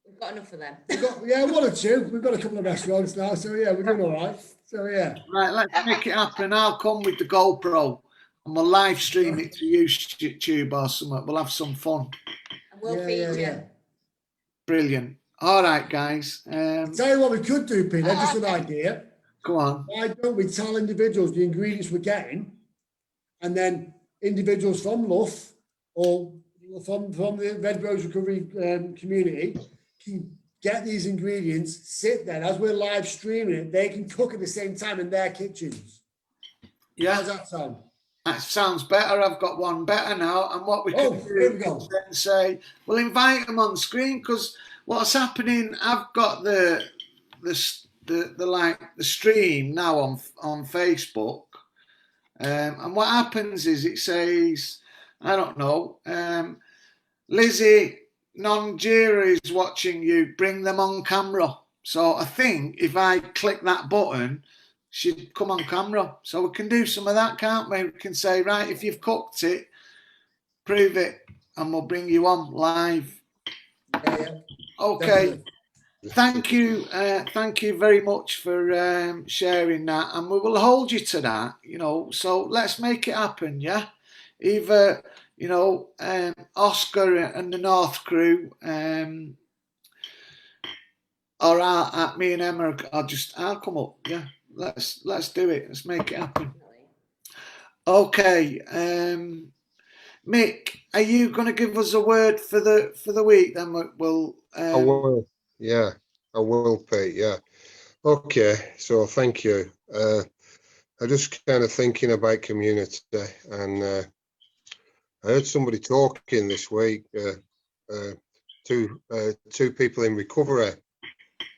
We've got enough of them. We've got 1 or 2. We've got a couple of restaurants now, so yeah, we're doing all right. So yeah. Right, let's make it happen. I'll come with the GoPro and we'll live stream it to YouTube or something. We'll have some fun. And we'll feed you. Brilliant. All right, guys. Tell you what we could do, Peter, just an idea. Go on. Why don't we tell individuals the ingredients we're getting, and then individuals from LUF or from the Red Rose Recovery community can get these ingredients, sit there, as we're live streaming it, they can cook at the same time in their kitchens. Yeah. How's that sound? That sounds better. I've got one better now. And what we can do is then say, we'll invite them on screen, because what's happening, I've got the stream now on Facebook. And what happens is it says, I don't know, Lizzie Non-Jira is watching you, bring them on camera. So I think if I click that button, she'd come on camera. So we can do some of that, can't we? We can say, right, if you've cooked it, prove it, and we'll bring you on live. Yeah. Okay. Definitely. Thank you very much for sharing that, and we will hold you to that, so let's make it happen. Yeah, either Oscar and the North crew, or me and Emma, I'll come up. Yeah, let's do it. Let's make it happen. Okay, Mick, are you going to give us a word for the week? Then we'll. I will. Yeah, I will, Pete. Yeah. Okay. So thank you. I just kind of thinking about community, and I heard somebody talking this week. Two people in recovery,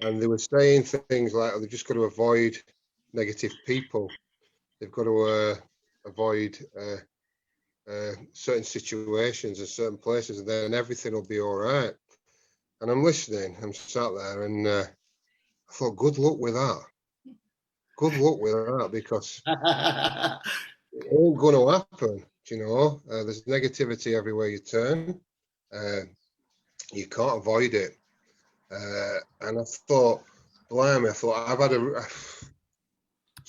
and they were saying things like they've just got to avoid negative people. They've got to avoid certain situations and certain places, and then everything will be all right. And I'm listening, I'm sat there, and I thought, good luck with that. good luck with that, because it ain't going to happen. You know, there's negativity everywhere you turn. You can't avoid it. And I thought, blimey, so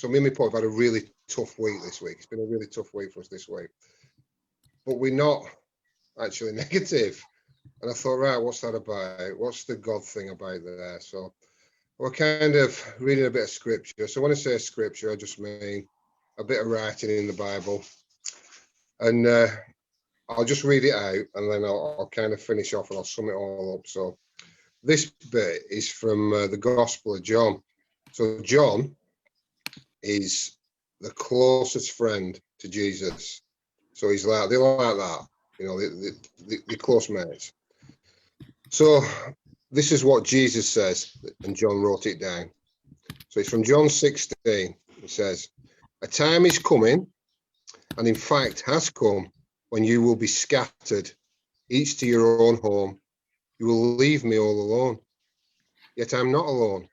me and my Paul have had a really tough week this week. It's been a really tough week for us this week. But we're not actually negative. And I thought, right, what's that about? What's the God thing about there? So we're kind of reading a bit of scripture. So when I say scripture, I just mean a bit of writing in the Bible. And I'll just read it out, and then I'll kind of finish off and I'll sum it all up. So this bit is from the Gospel of John. So John is the closest friend to Jesus. So he's like, they're like that, you know, they're close mates. So this is what Jesus says, and John wrote it down. So it's from John 16. It says, a time is coming, and in fact has come, when you will be scattered, each to your own home. You will leave me all alone. Yet I'm not alone,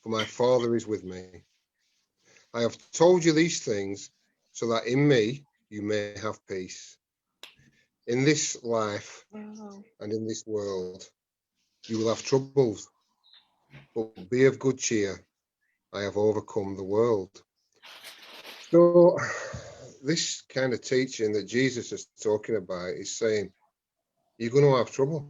for my Father is with me. I have told you these things so that in me you may have peace. In this life and in this world, you will have troubles, but be of good cheer. I have overcome the world. So this kind of teaching that Jesus is talking about is saying, you're going to have trouble.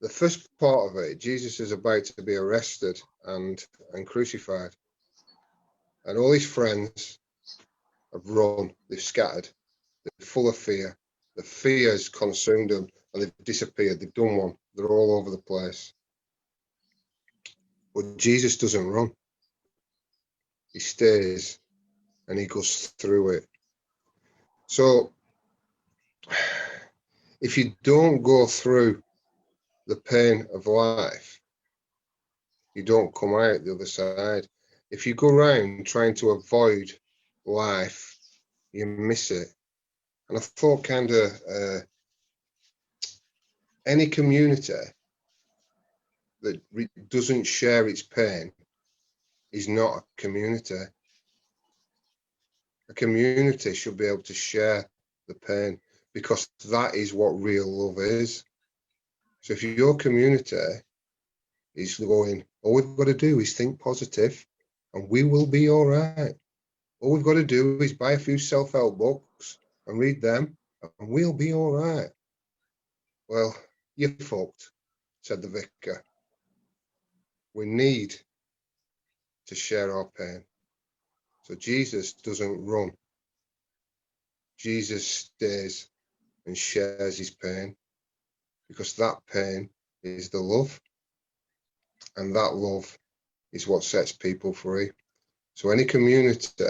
The first part of it, Jesus is about to be arrested and crucified. And all his friends have run, they've scattered, they're full of fear. The fear has consumed them and they've disappeared. They've done one. They're all over the place. But Jesus doesn't run. He stays and he goes through it. So if you don't go through the pain of life, you don't come out the other side. If you go around trying to avoid life, you miss it. And I thought kind of any community that doesn't share its pain is not a community. A community should be able to share the pain, because that is what real love is. So if your community is going, all we've got to do is think positive and we will be all right. All we've got to do is buy a few self-help books and read them and we'll be all right. Well, you're fucked, said the vicar. We need to share our pain. So Jesus doesn't run. Jesus stays and shares his pain, because that pain is the love, and that love is what sets people free. So any community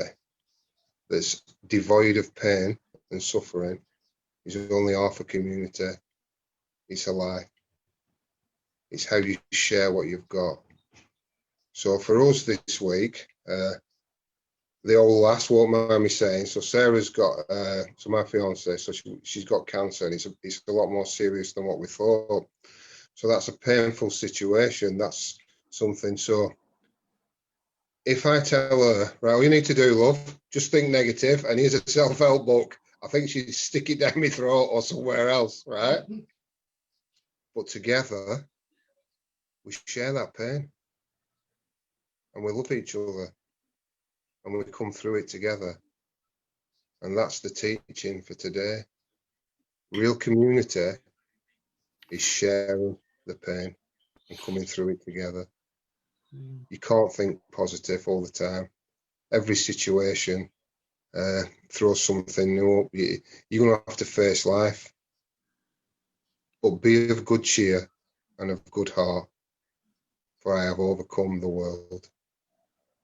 that's devoid of pain and suffering is only half a community. It's a lie. It's how you share what you've got. So for us this week, the old lass won't mind me saying, so Sarah's got, so my fiance, so she's got cancer, and it's a lot more serious than what we thought. So that's a painful situation. That's something. So if I tell her, right, all you need to do, love, just think negative, and here's a self-help book, I think she'd stick it down my throat or somewhere else, right? But together, we share that pain, and we love each other, and we come through it together. And that's the teaching for today. Real community is sharing the pain and coming through it together. You can't think positive all the time. Every situation throws something new up. You're going to have to face life. But be of good cheer and of good heart, for I have overcome the world.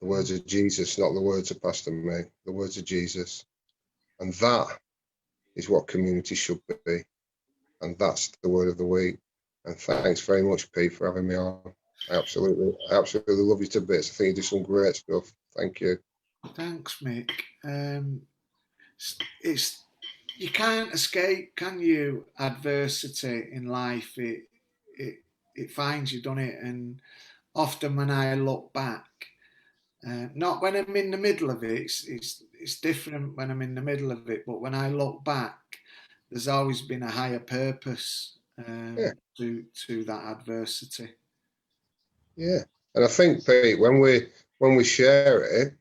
The words of Jesus, not the words of Pastor Meg, the words of Jesus. And that is what community should be. And that's the word of the week. And thanks very much, Pete, for having me on. I absolutely love you to bits. I think you do some great stuff. Thank you. Thanks, Mick. It's you can't escape, can you? Adversity in life, it finds you, doesn't it? And often when I look back, not when I'm in the middle of it, it's different when I'm in the middle of it, but when I look back, there's always been a higher purpose Yeah. to that adversity. Yeah. And I think, Pete, when we share it,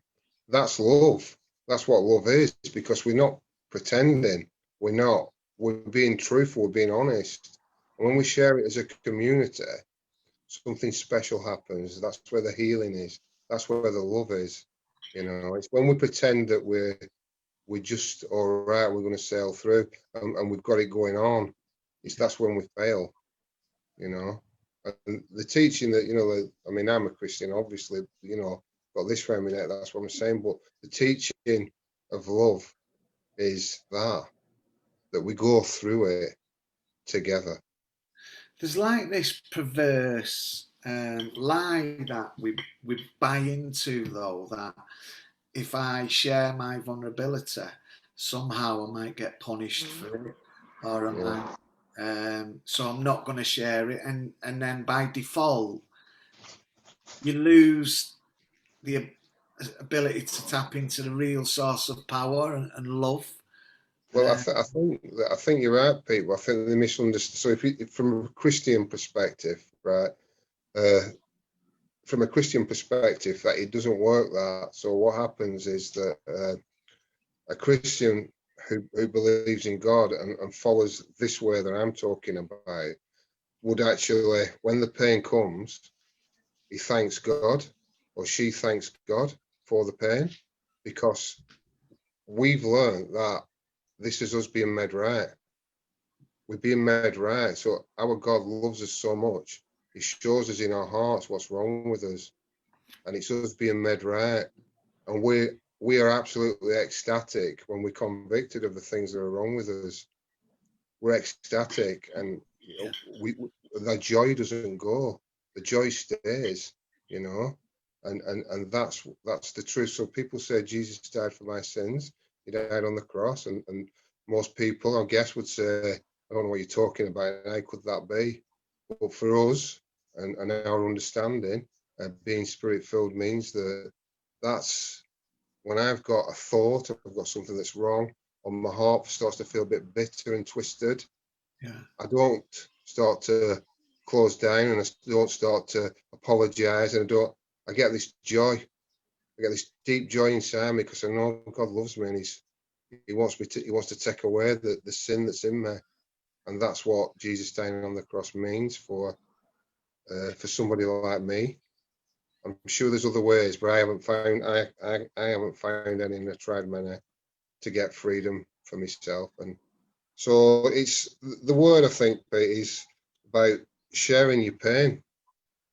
that's love. That's what love is, because we're not pretending. We're being truthful, we're being honest. And when we share it as a community, something special happens. That's where the healing is. That's where the love is. You know, it's when we pretend that we're just all right, we're going to sail through, and we've got it going on. That's when we fail. You know, and the teaching that, you know, I mean, I'm a Christian, obviously, you know, got this from me, that's what I'm saying. But the teaching of love is that we go through it together. There's like this perverse lie that we buy into, though, that if I share my vulnerability, somehow I might get punished for it, or I might. So I'm not going to share it, and then by default, you lose the ability to tap into the real source of power and love. Well, I think you're right, Pete. I think they misunderstood. So, if from a Christian perspective, right, from a Christian perspective, that it doesn't work that. So, what happens is that a Christian who believes in God and follows this way that I'm talking about would actually, when the pain comes, he thanks God, or she thanks God for the pain, because we've learned that this is us being made right. We're being made right. So our God loves us so much. He shows us in our hearts what's wrong with us. And it's us being made right. And we are absolutely ecstatic when we're convicted of the things that are wrong with us. We're ecstatic, and you know, the joy doesn't go. The joy stays, you know. And that's the truth. So people say Jesus died for my sins. He died on the cross, and most people, I guess, would say, I don't know what you're talking about. How could that be? But for us, and our understanding, being spirit-filled means that's when I've got a thought, I've got something that's wrong, or my heart starts to feel a bit bitter and twisted. Yeah. I don't start to close down, and I don't start to apologise, and I get this joy. I get this deep joy inside me, because I know God loves me, and He wants to take away the sin that's in me, and that's what Jesus dying on the cross means for somebody like me. I'm sure there's other ways, but I haven't found any, and I've tried many to get freedom for myself. And so it's the word, I think, is about sharing your pain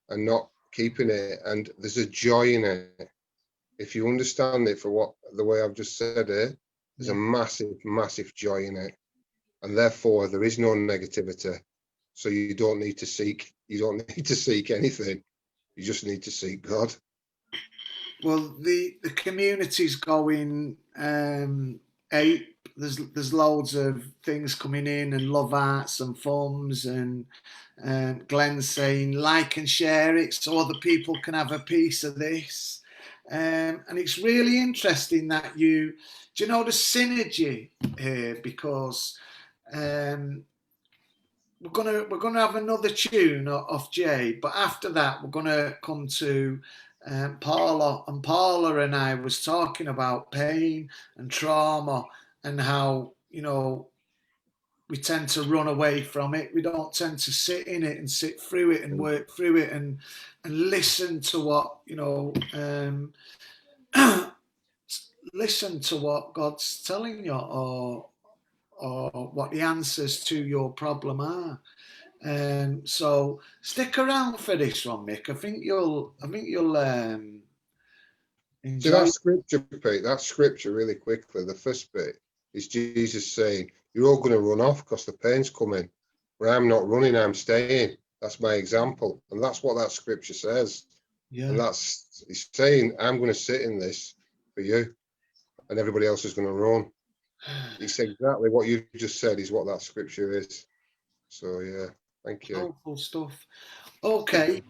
and not keeping it, and there's a joy in it. If you understand it for the way I've just said it, there's a massive joy in it, and therefore there is no negativity. So you don't need to seek anything. You just need to seek God. Well, the community's going ape. There's loads of things coming in, and love arts and forms, and Glenn's saying like and share it so other people can have a piece of this. And it's really interesting that do you know the synergy here, because we're gonna have another tune off Jay, but after that we're gonna come to Paula, and Paula and I was talking about pain and trauma, and how, you know, we tend to run away from it. We don't tend to sit in it and sit through it and work through it and listen to what, you know, listen to what God's telling you, or what the answers to your problem are. So stick around for this one, Mick. I think you'll enjoy. See, that scripture, Pete, that scripture really quickly, the first bit is Jesus saying, you're all going to run off because the pain's coming. But I'm not running, I'm staying. That's my example. And that's what that scripture says. Yeah. And he's saying, I'm going to sit in this for you, and everybody else is going to run. It's exactly what you just said is what that scripture is. So, yeah, thank you. Powerful stuff. Okay.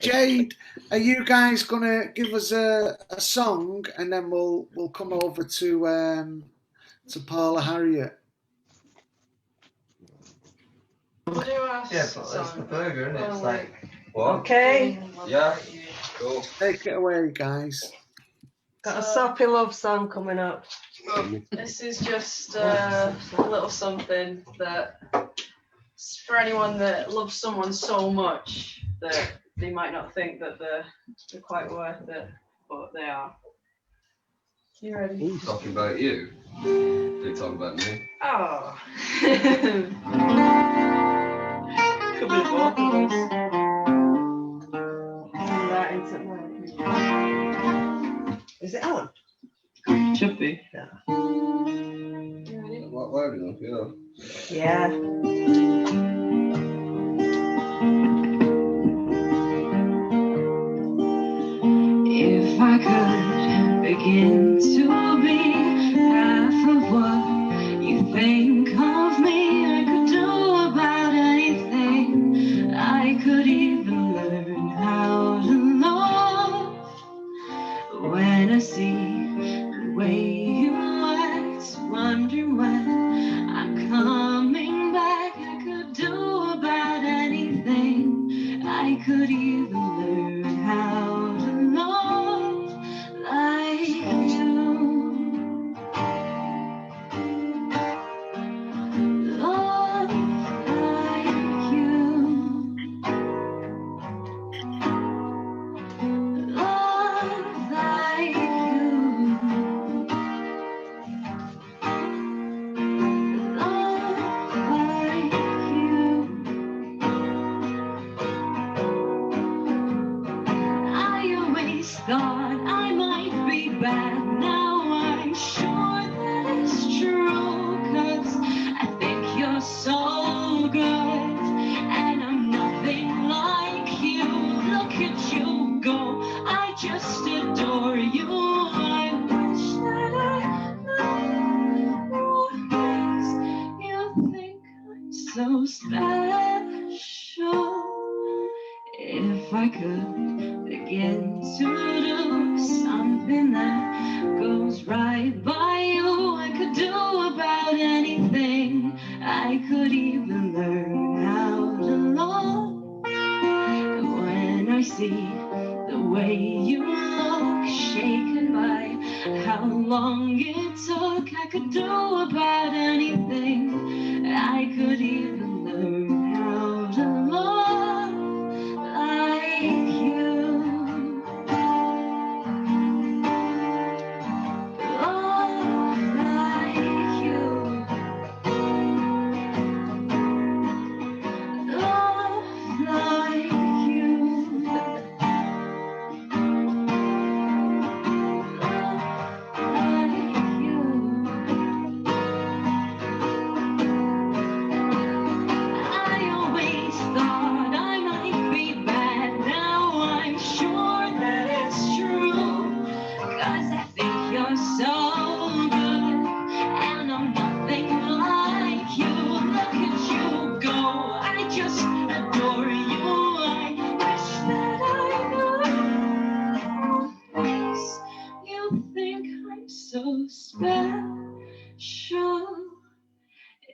Jade, are you guys gonna give us a song, and then we'll come over to Paula Harriet? We'll do our Yeah, but it's the song. burger, and it's Oh, like what? Okay, Yeah. Cool. Take it away, guys. got a soppy love song coming up. This is just a little something that for anyone that loves someone so much that they might not think that they're quite worth it, but they are. You ready? Talking about you. They talk about me. Oh. Could be both of us. Right into Is it on? Should be. Yeah. You ready? What loud enough, yeah. Yeah. If I could begin to be half of what you think of me, I could do about anything. I could even learn how to love. When I see the way you act, wondering when I'm coming back, I could do about anything. I could even learn how to love like you. Love like you. Love like you. Love like you. I always thought I might be bad. Now I'm sure that it's true, 'cause I think you're so good, and I'm nothing like you. Look at you go, I just adore you. I wish that I knew things you think I'm so special. If I could begin to do something that goes right by you, I could do about anything. I could even learn how to love. When I see the way you look, shaken by how long it took, I could do about anything. I could even learn how to love like you. Love like you. Love like you. I always thought I might be bad. Now I'm sure that it's true, 'cause I think you're so good, and I'm nothing like you. Look at you go, I just adore you. I wish that I knew things you think I'm so special.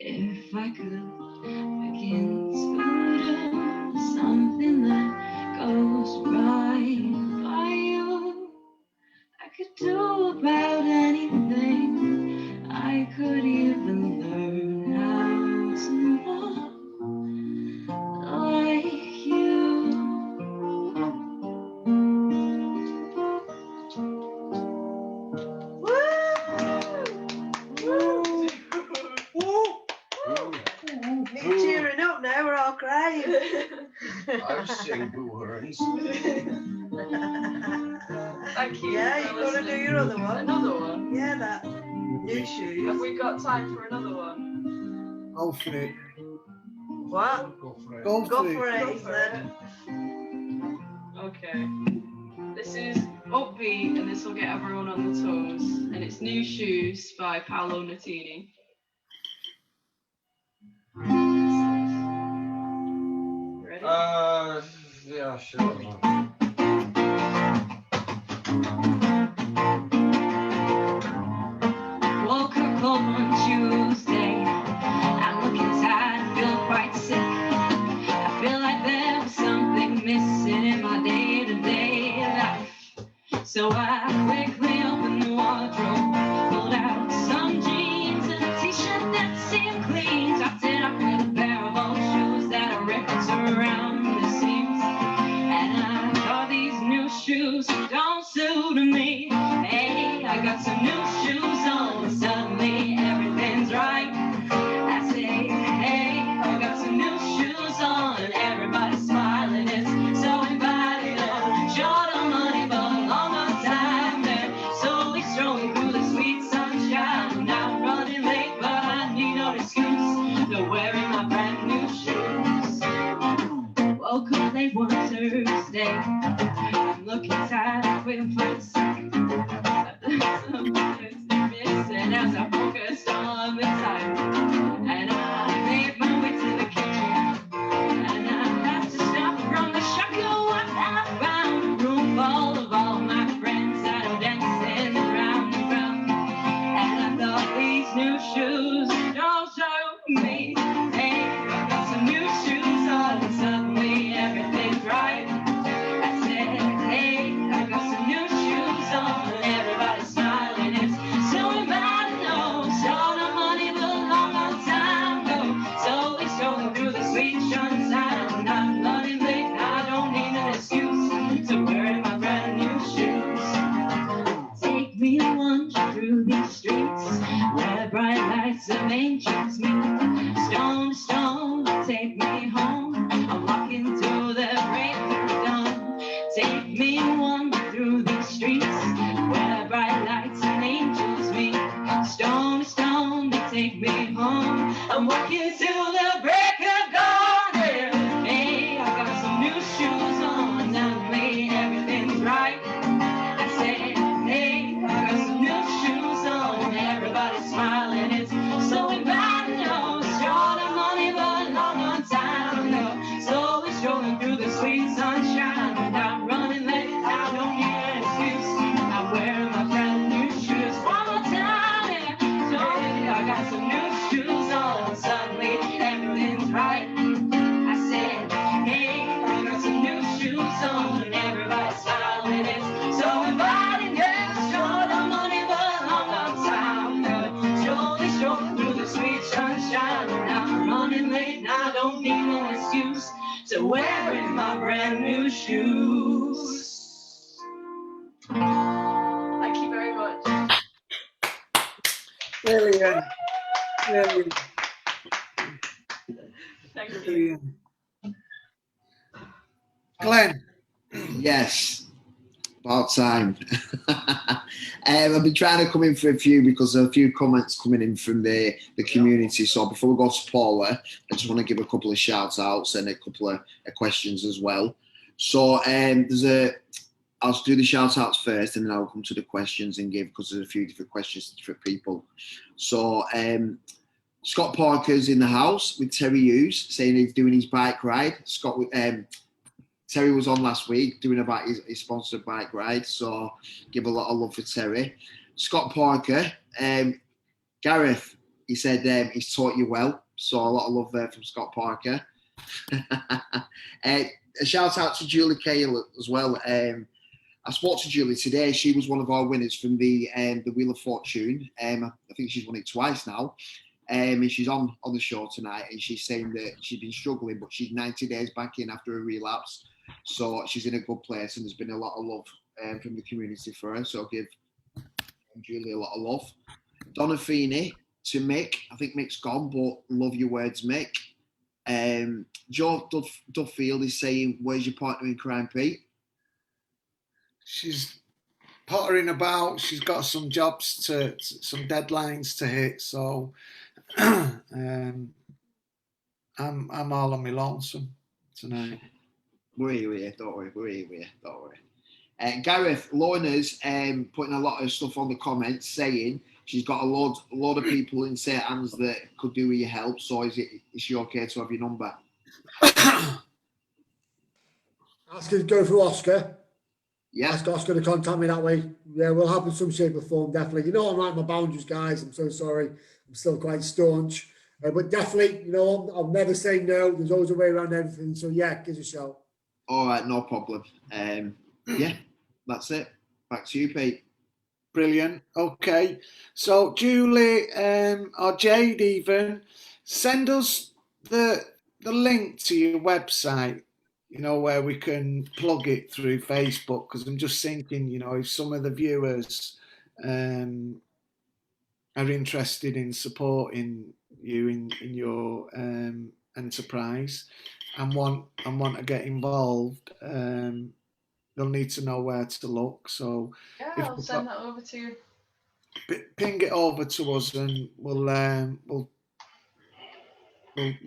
If I could begin to do something that goes right by you, I could do about anything. I could even learn how to love like you. Me cheering up now, we're all crying. I've seen Boo Hearns. Thank you. Yeah, for you're gonna do listening. your other one. Another one. Yeah, that new shoes. Have we got time for another one? Go for it. What? Go for it. Go Go for for it. it, Go he for said. it. Okay. This is upbeat, and this will get everyone on the toes. And it's New Shoes by Paolo Nutini. Ready? Yeah, sure. Woke up cold one Tuesday. I'm looking tired, I feel quite sick. I feel like there was something missing in my day-to-day life. So I quickly opened the wardrobe, pulled out some jeans and a t-shirt that seemed clean. Topped it off with a pair of old shoes that I ripped around the seams. And I thought these new shoes don't suit me. Hey, I got some new shoes on, and suddenly everything's right. I say, hey, I got some new shoes on, and everybody's smiling. It's so inviting. Short on money, but long on time. And slowly strolling through the sweet sunshine. I'm running late, but I need no excuse to wearing my brand new shoes. Woke up late one Thursday. I'm looking tired, I couldn't find a second. Something's missing as I focused on the time. And I made my way to the kitchen. And I had to stop from the shock of what I found. A room full of all my friends that are dancing round and round. And I thought these new shoes don't show me. Hey, I got some new shoes on, and suddenly everything's right. I said, hey, I got some new shoes on, and everybody's smiling. It's so inviting, no, short on money, but long on time. Go slowly strolling through the sweet sunshine. I'm running late, I don't need an excuse to wearing my brand new shoes. Take me a lunch through these streets where bright lights of angels meet. Stone to stone, take me home. I'm walking through the break of dawn. Take me one through these streets where bright lights and angels meet. Stone to stone, they take me home. I'm walking till the break of dawn. Yeah. Hey, I got some new shoes on, suddenly everything's right. I said, hey, I got some new shoes on, everybody's smiling. It's so inviting, no, short on money, but long on time. No, slowly strolling through the sweet sunshine. I'm running late, I don't need an excuse. I'm wearing my brand new shoes one more time. Yeah. So I got some new shoes on, suddenly everything's right. I said, hey, I got some new shoes on, and everybody's smiling. It's so inviting, yeah, short on money, but long on time. Yeah. Slowly strolling through the sweet sunshine, and I'm running late, and I don't need no excuse to wearing my brand new shoes. Thank you very much. Brilliant. Brilliant. Thank you. Brilliant. Glenn. Yes, about time. I've been trying to come in for a few because there are a few comments coming in from the community. So before we go to Paula, I just want to give a couple of shout outs and a couple of questions as well. So I'll do the shout outs first and then I'll come to the questions and give, because there's a few different questions to different people. So Scott Parker's in the house with Terry Hughes saying he's doing his bike ride. Terry was on last week doing about his sponsored bike ride, so give a lot of love for Terry. Scott Parker, Gareth, he said he's taught you well, so a lot of love there from Scott Parker. A shout out to Julie Cale as well. I spoke to Julie today. She was one of our winners from the Wheel of Fortune. I think she's won it twice now. And she's on the show tonight, and she's saying that she's been struggling, but she's 90 days back in after a relapse. So she's in a good place, and there's been a lot of love from the community for her. So I'll give Julie a lot of love. Donna Feeney to Mick. I think Mick's gone, but love your words, Mick. Joe Duffield is saying, where's your partner in crime, Pete? She's pottering about. She's got some jobs some deadlines to hit. So I'm all on my lonesome tonight. We're here, don't worry. We're here, don't worry. Gareth Lorna's putting a lot of stuff on the comments saying she's got a lot of people in St Anne's that could do with your help. So is she okay to have your number? Ask her to go through Oscar. Yeah. Ask Oscar to contact me that way. Yeah, we'll help in some shape or form, definitely. You know, I'm right, my boundaries, guys. I'm so sorry. I'm still quite staunch. But definitely, you know, I'll never say no. There's always a way around everything. So yeah, give us a shout. All right, no problem. Yeah, that's it. Back to you, Pete. Brilliant. Okay. So Julie or Jade even, send us the link to your website, you know, where we can plug it through Facebook, because I'm just thinking, you know, if some of the viewers are interested in supporting you in your enterprise and want to get involved, they'll need to know where to look. So Yeah, if I'll send that over to you. ping it over to us, and we'll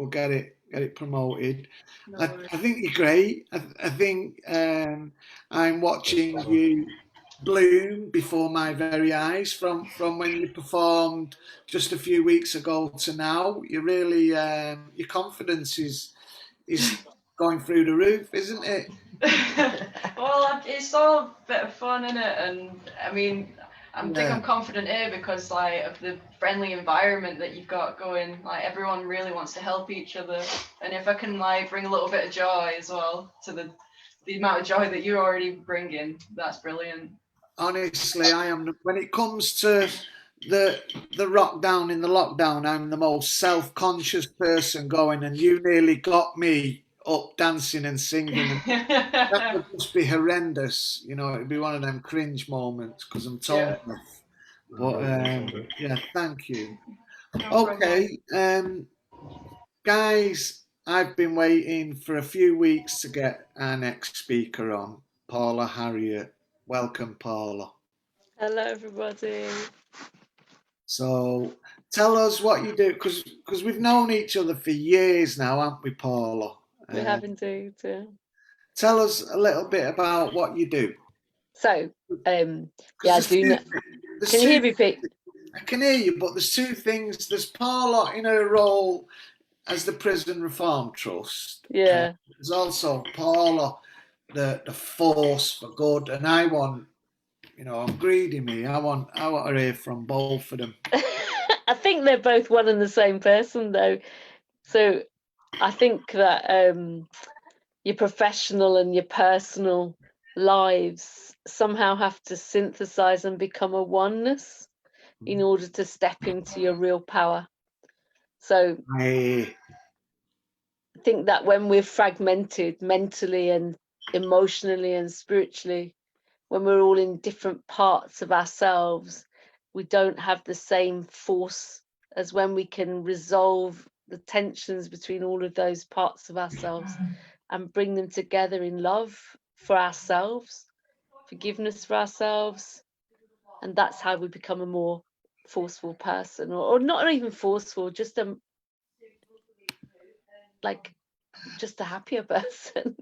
get it promoted. No I worries. think you're great. I think I'm watching you bloom before my very eyes from when you performed just a few weeks ago to now. You really your confidence is going through the roof, isn't it? Well, it's all a bit of fun, isn't it? And I mean, I think Yeah. I'm confident here because like of the friendly environment that you've got going. Like everyone really wants to help each other, and if I can like bring a little bit of joy as well to the amount of joy that you're already bringing, that's brilliant. Honestly, I am. When it comes to the lockdown, in the lockdown, I'm the most self-conscious person going, and you nearly got me up dancing and singing. And that would just be horrendous. You know, it'd be one of them cringe moments because I'm tone deaf. But yeah, thank you. No Okay, guys, I've been waiting for a few weeks to get our next speaker on, Paula Harriet. Welcome, Paula. Hello, everybody. So tell us what you do, because we've known each other for years now, haven't we, Paula? We have indeed. Yeah. Tell us a little bit about what you do. So, yeah, I do know. Can you hear me, Pete? I can hear you, but there's two things. There's Paula in her role as the Prison Reform Trust. Yeah. There's also Paula, the force for good, and I want, you know, I'm greedy me. I want to hear from both of them. I think they're both one and the same person, though. So I think that your professional and your personal lives somehow have to synthesize and become a oneness in order to step into your real power. So I think that when we're fragmented mentally and emotionally and spiritually, when we're all in different parts of ourselves, we don't have the same force as when we can resolve the tensions between all of those parts of ourselves and bring them together in love for ourselves, forgiveness for ourselves. And that's how we become a more forceful person, or not even forceful, just a happier person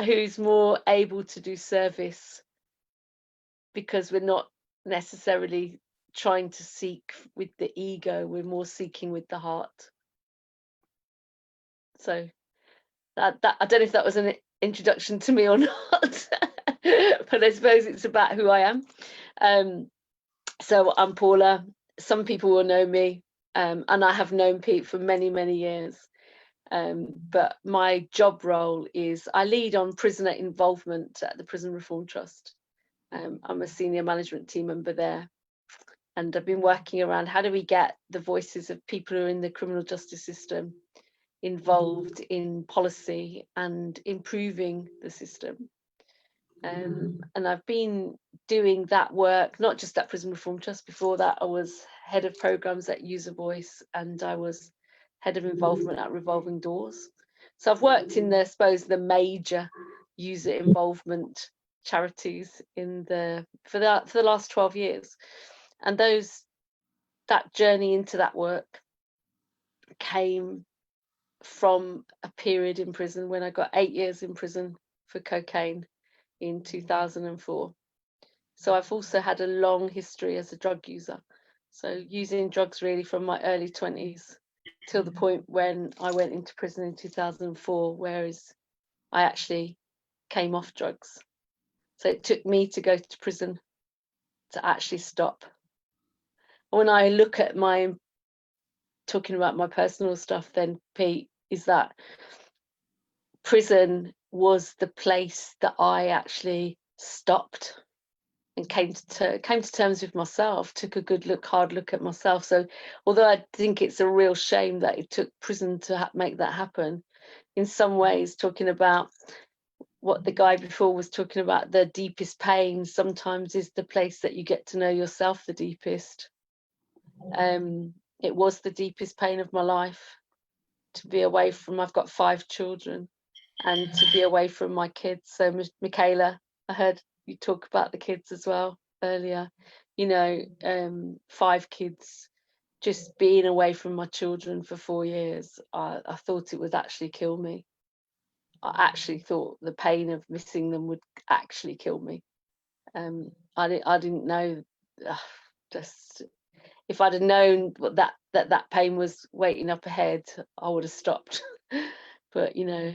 who's more able to do service, because we're not necessarily trying to seek with the ego, we're more seeking with the heart. So that I don't know if that was an introduction to me or not, but I suppose it's about who I am. So I'm Paula. Some people will know me, and I have known Pete for many, many years. But my job role is I lead on prisoner involvement at the Prison Reform Trust. I'm a senior management team member there, and I've been working around how do we get the voices of people who are in the criminal justice system involved in policy and improving the system. And I've been doing that work, not just at Prison Reform Trust. Before that, I was head of programs at User Voice, and I was head of involvement at Revolving Doors. So I've worked in the major user involvement charities for the last 12 years, and that journey into that work came from a period in prison when I got 8 years in prison for cocaine in 2004. So I've also had a long history as a drug user, so using drugs really from my early 20s till the point when I went into prison in 2004, whereas I actually came off drugs. So it took me to go to prison to actually stop. When I look at talking about my personal stuff, then Pete, is that prison was the place that I actually stopped and came to terms with myself, took a hard look at myself. So although I think it's a real shame that it took prison to make that happen, in some ways, talking about what the guy before was talking about, the deepest pain sometimes is the place that you get to know yourself the deepest. It was the deepest pain of my life to be away from, I've got 5 children, and to be away from my kids. So Michaela, I heard you talk about the kids as well earlier, you know, 5 kids, just being away from my children for 4 years. I thought it would actually kill me. I actually thought the pain of missing them would actually kill me. I didn't know, just if I'd have known what that pain was waiting up ahead, I would have stopped. But you know,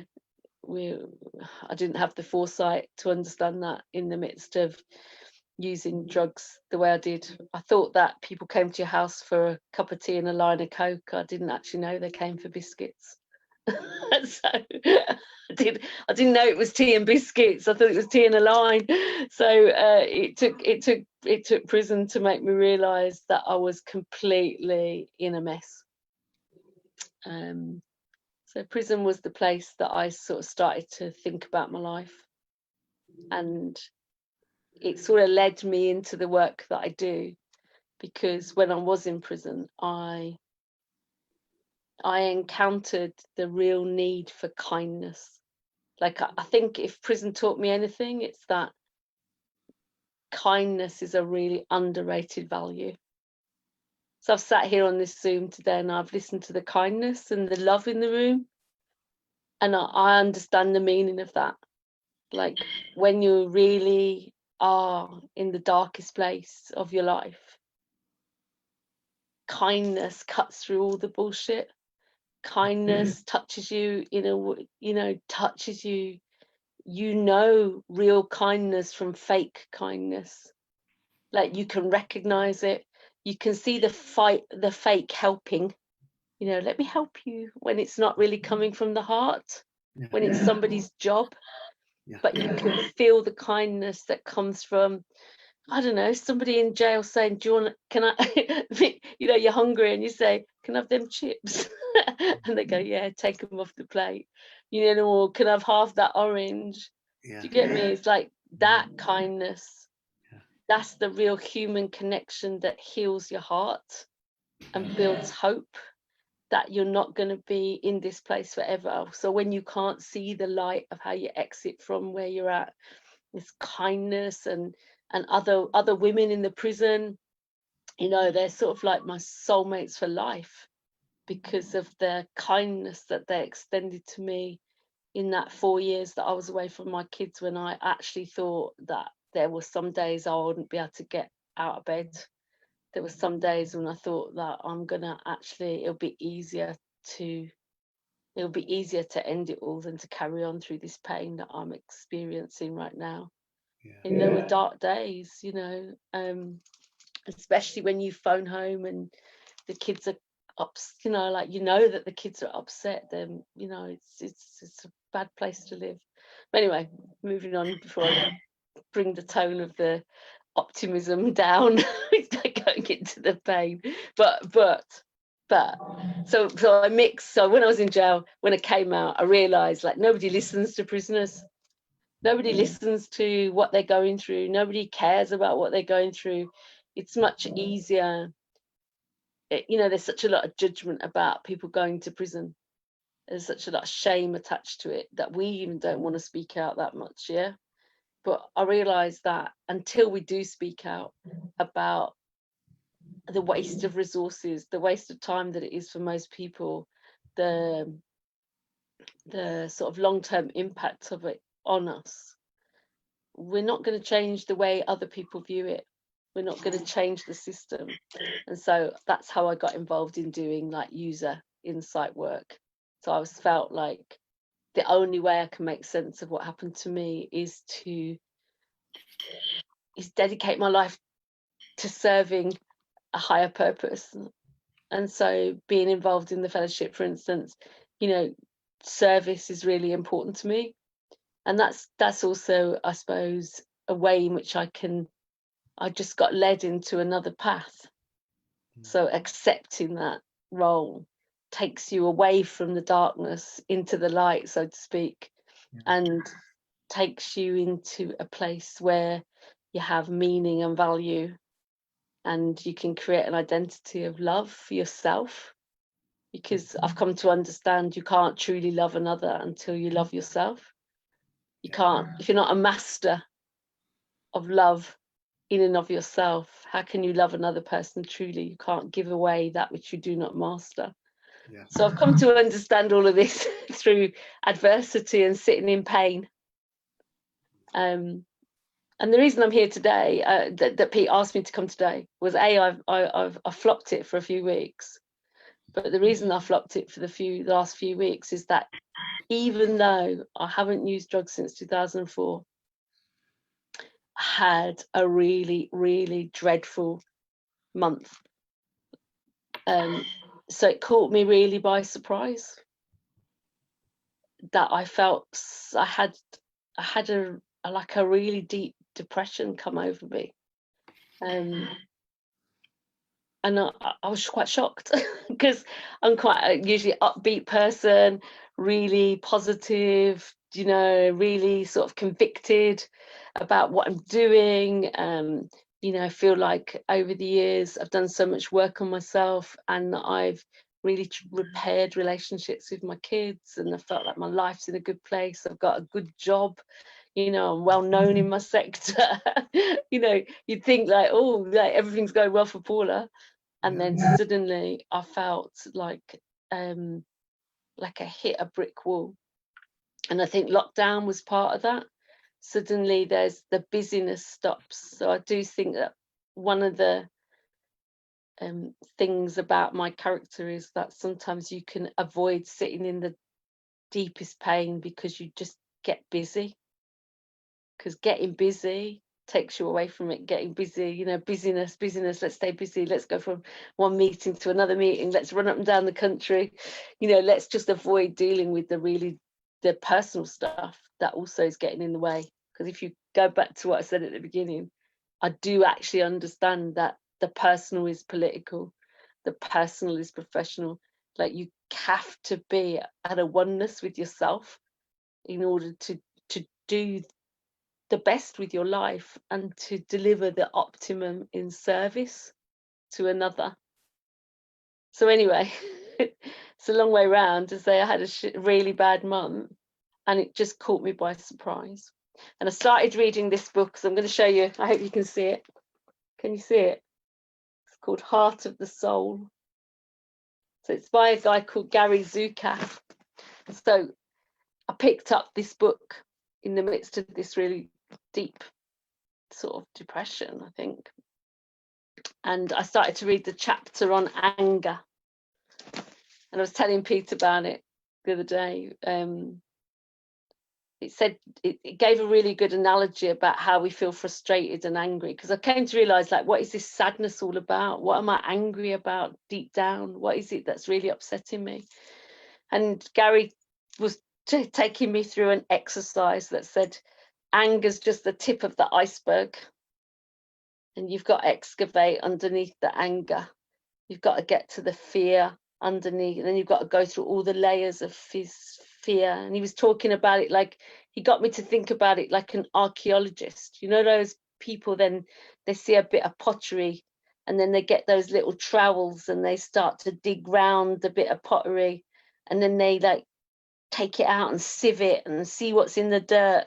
I didn't have the foresight to understand that in the midst of using drugs the way I did. I thought that people came to your house for a cup of tea and a line of Coke. I didn't actually know they came for biscuits. So I didn't know it was tea and biscuits. I thought it was tea and a line. So it took prison to make me realise that I was completely in a mess. So prison was the place that I sort of started to think about my life, and it sort of led me into the work that I do, because when I was in prison, I encountered the real need for kindness. Like, I think if prison taught me anything, it's that kindness is a really underrated value. So I've sat here on this Zoom today and I've listened to the kindness and the love in the room, and I understand the meaning of that. Like, when you really are in the darkest place of your life, kindness cuts through all the bullshit. Kindness touches you touches you. You know real kindness from fake kindness. Like, you can recognize it. You can see the fake helping, let me help you, when it's not really coming from the heart, when it's somebody's job. But you can feel the kindness that comes from, I don't know, somebody in jail saying, do you want, can I, you're hungry and you say, can I have them chips? And they go, yeah, take them off the plate. Or can I have half that orange? Do you get me? It's like that kindness. That's the real human connection that heals your heart and builds hope that you're not going to be in this place forever. So when you can't see the light of how you exit from where you're at, this kindness and other women in the prison, they're sort of like my soulmates for life, because of the kindness that they extended to me in that 4 years that I was away from my kids, when I actually thought that there were some days I wouldn't be able to get out of bed. There were some days when I thought that it'll be easier to end it all than to carry on through this pain that I'm experiencing right now. And there were dark days, especially when you phone home and the kids are that the kids are upset, then it's a bad place to live. But anyway, moving on before I bring the tone of the optimism down, going into the pain. But so I mixed. So when I was in jail, when I came out, I realized, like, nobody listens to prisoners. Nobody listens to what they're going through. Nobody cares about what they're going through. It's much easier. There's such a lot of judgment about people going to prison. There's such a lot of shame attached to it that we even don't want to speak out that much. Yeah. But I realised that until we do speak out about the waste of resources, the waste of time that it is for most people, the sort of long-term impact of it on us, we're not going to change the way other people view it. We're not going to change the system. And so that's how I got involved in doing like user insight work. So I felt like the only way I can make sense of what happened to me is dedicate my life to serving a higher purpose. And so being involved in the fellowship, for instance, you know, service is really important to me. And that's also, I suppose, a way in which I just got led into another path. So accepting that role takes you away from the darkness into the light, so to speak, and takes you into a place where you have meaning and value, and you can create an identity of love for yourself. Because I've come to understand you can't truly love another until you love yourself. You can't, if you're not a master of love in and of yourself, how can you love another person truly? You can't give away that which you do not master. Yeah. So I've come to understand all of this through adversity and sitting in pain. And the reason I'm here today, that Pete asked me to come today, was I flopped it for a few weeks. But the reason I flopped it for the last few weeks is that even though I haven't used drugs since 2004, I had a really, really dreadful month. So it caught me really by surprise that I felt I had a really deep depression come over me. And I was quite shocked because I'm quite a usually upbeat person, really positive, you know, really sort of convicted about what I'm doing. You know, I feel like over the years I've done so much work on myself, and I've really repaired relationships with my kids, and I felt like my life's in a good place. I've got a good job. You know, I'm well known in my sector. You know, you'd think like, oh, like everything's going well for Paula. And then suddenly I felt like I hit a brick wall. And I think lockdown was part of that. Suddenly there's the busyness stops. So I do think that one of the things about my character is that sometimes you can avoid sitting in the deepest pain because you just get busy. Because getting busy takes you away from it. Getting busy, you know, busyness, let's stay busy, let's go from one meeting to another meeting, let's run up and down the country, you know, let's just avoid dealing with the personal stuff that also is getting in the way. Because if you go back to what I said at the beginning, I do actually understand that the personal is political, the personal is professional. Like, you have to be at a oneness with yourself in order to do the best with your life and to deliver the optimum in service to another. So anyway, it's a long way round to say I had a really bad month, and it just caught me by surprise. And I started reading this book, so I'm going to show you. I hope you can see it. Can you see it? It's called Heart of the Soul. So it's by a guy called Gary Zukav. So I picked up this book in the midst of this really deep sort of depression, I think, and I started to read the chapter on anger, and I was telling Pete about it the other day. It said it gave a really good analogy about how we feel frustrated and angry, because I came to realize, like, what is this sadness all about? What am I angry about deep down? What is it that's really upsetting me? And Gary was taking me through an exercise that said anger's just the tip of the iceberg, and you've got to excavate underneath the anger. You've got to get to the fear underneath, and then you've got to go through all the layers of his fear. And he was talking about it like, he got me to think about it like an archaeologist. You know, those people, then they see a bit of pottery and then they get those little trowels and they start to dig round the bit of pottery, and then they like take it out and sieve it and see what's in the dirt,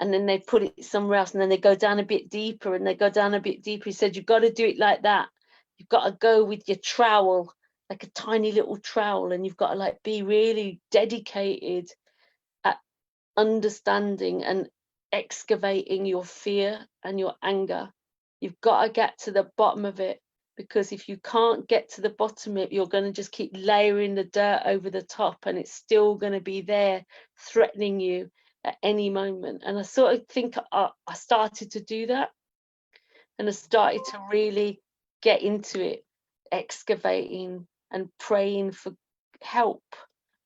and then they put it somewhere else, and then they go down a bit deeper and they go down a bit deeper. He said, you've got to do it like that. You've got to go with your trowel, like a tiny little trowel, and you've got to like be really dedicated at understanding and excavating your fear and your anger. You've got to get to the bottom of it, because if you can't get to the bottom of it, you're going to just keep layering the dirt over the top, and it's still going to be there threatening you at any moment. And I sort of think I started to do that, and I started to really get into it, excavating and praying for help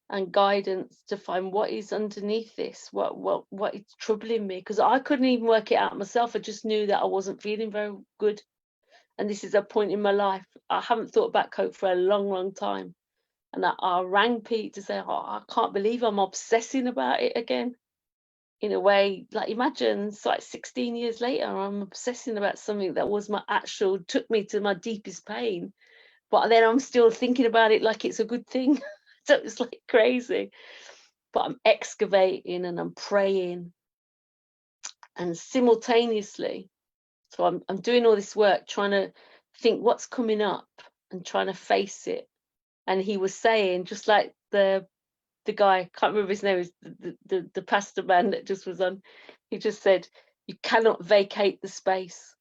and guidance to find what is underneath this, what is troubling me, because I couldn't even work it out myself. I just knew that I wasn't feeling very good. And this is a point in my life. I haven't thought about coke for a long time. And I rang Pete to say, oh, I can't believe I'm obsessing about it again. In a way, like, imagine it's like 16 years later, I'm obsessing about something that was my actual, took me to my deepest pain. But then I'm still thinking about it like it's a good thing. So it's like crazy. But I'm excavating and I'm praying. And simultaneously, so I'm doing all this work, trying to think what's coming up and trying to face it. And he was saying, just like the guy, can't remember his name, is the pastor man that just was on, he just said, you cannot vacate the space.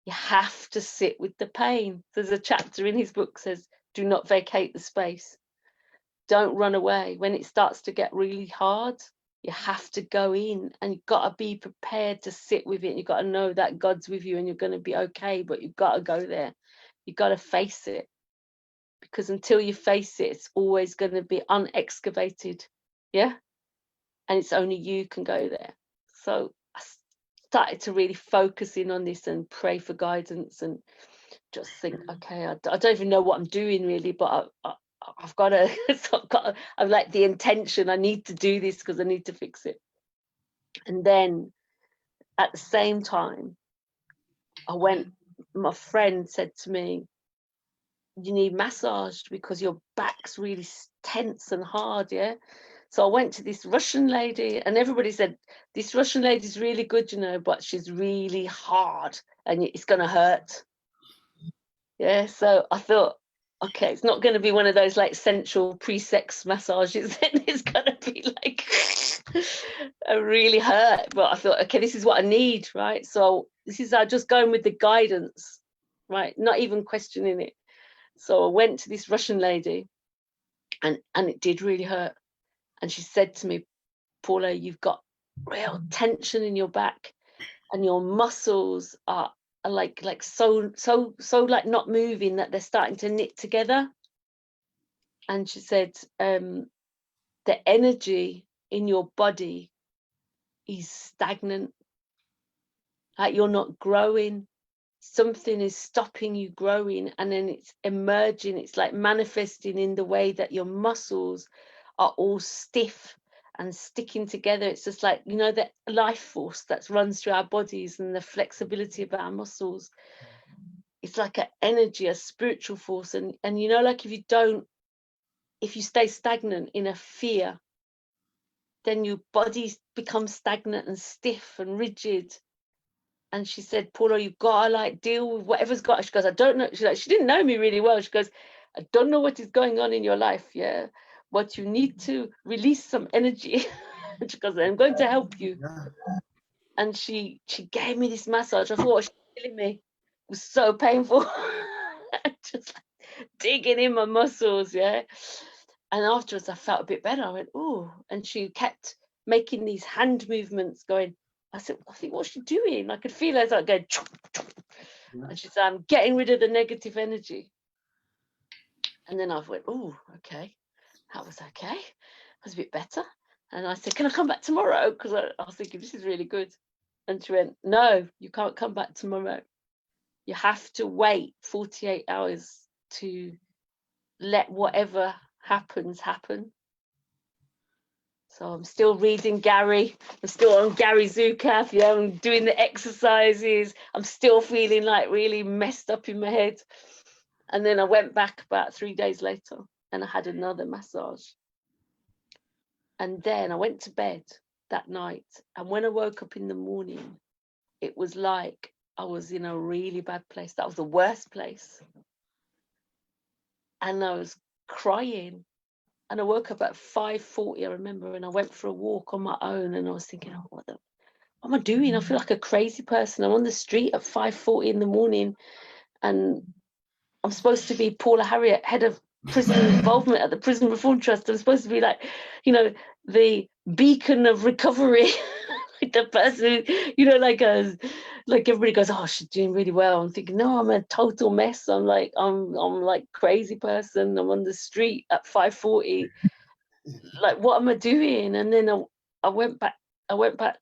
You have to sit with the pain. There's a chapter in his book says, do not vacate the space. Don't run away. When it starts to get really hard, you have to go in, and you've got to be prepared to sit with it. You've got to know that God's with you and you're going to be okay, but you've got to go there. You've got to face it, because until you face it, it's always going to be unexcavated. Yeah. And it's only you can go there. So I started to really focus in on this and pray for guidance and just think, okay, I don't even know what I'm doing really, but I've got to, I've like the intention, I need to do this because I need to fix it. And then at the same time, my friend said to me, you need massaged because your back's really tense and hard, yeah? So I went to this Russian lady, and everybody said, this Russian lady's really good, you know, but she's really hard and it's going to hurt. Yeah, so I thought, okay, it's not going to be one of those like sensual pre-sex massages. It's going to be like a really hurt. But I thought, okay, this is what I need, right? So this is just going with the guidance, right? Not even questioning it. So I went to this Russian lady, and it did really hurt. And she said to me, Paula, you've got real tension in your back, and your muscles are like so like not moving, that they're starting to knit together. And she said, the energy in your body is stagnant, like you're not growing. Something is stopping you growing, and then it's emerging, it's like manifesting in the way that your muscles are all stiff and sticking together. It's just like, you know, the life force that runs through our bodies and the flexibility of our muscles. It's like an energy, a spiritual force. And you know, like if you stay stagnant in a fear, then your body becomes stagnant and stiff and rigid. And she said, Paula, you've got to like deal with whatever's got. She goes, I don't know. She didn't know me really well. She goes, I don't know what is going on in your life. Yeah. But you need to release some energy. And she goes, I'm going to help you. And she gave me this massage. I thought she was killing me. It was so painful. Just like digging in my muscles. Yeah. And afterwards I felt a bit better. I went, oh, and she kept making these hand movements going. I said, I think, what's she doing? I could feel her like going, chomp, chomp. And she said, I'm getting rid of the negative energy. And then I went, oh, okay. That was okay. That was a bit better. And I said, can I come back tomorrow? Because I was thinking, this is really good. And she went, no, you can't come back tomorrow. You have to wait 48 hours to let whatever happens happen. So I'm still reading Gary. I'm still on Gary Zukav. Yeah, I'm doing the exercises. I'm still feeling like really messed up in my head. And then I went back about 3 days later and I had another massage. And then I went to bed that night. And when I woke up in the morning, it was like I was in a really bad place. That was the worst place. And I was crying. And I woke up at 5:40, I remember, and I went for a walk on my own. And I was thinking, oh, what am I doing? I feel like a crazy person. I'm on the street at 5:40 in the morning, and I'm supposed to be Paula Harriet, head of prison involvement at the Prison Reform Trust. I'm supposed to be like, you know, the beacon of recovery. Like the person who, you know, like everybody goes, oh, she's doing really well. I'm thinking, no, I'm a total mess. I'm like crazy person. I'm on the street at 5:40. Like, what am I doing? And then I went back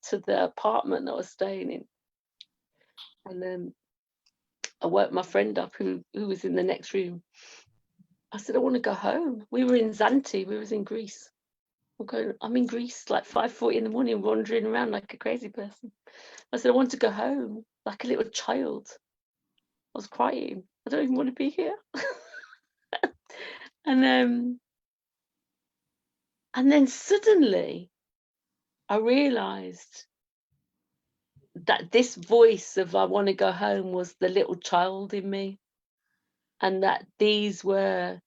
to the apartment I was staying in, and then I woke my friend up who was in the next room. I said, I want to go home. We were in Zante. We was in Greece. I'm in Greece, like 5:40 in the morning, wandering around like a crazy person. I said, I want to go home, like a little child. I was crying. I don't even want to be here. And then suddenly I realized that this voice of I want to go home was the little child in me, and that these were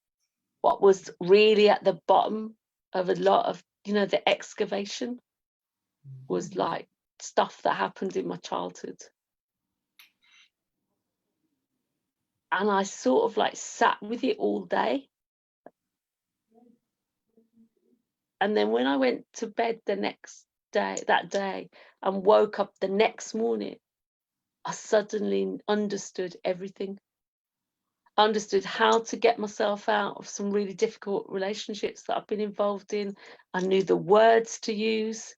what was really at the bottom of a lot of, you know, the excavation was like stuff that happened in my childhood. And I sort of like sat with it all day. And then when I went to bed that day and woke up the next morning, I suddenly understood everything. I understood how to get myself out of some really difficult relationships that I've been involved in. I knew the words to use.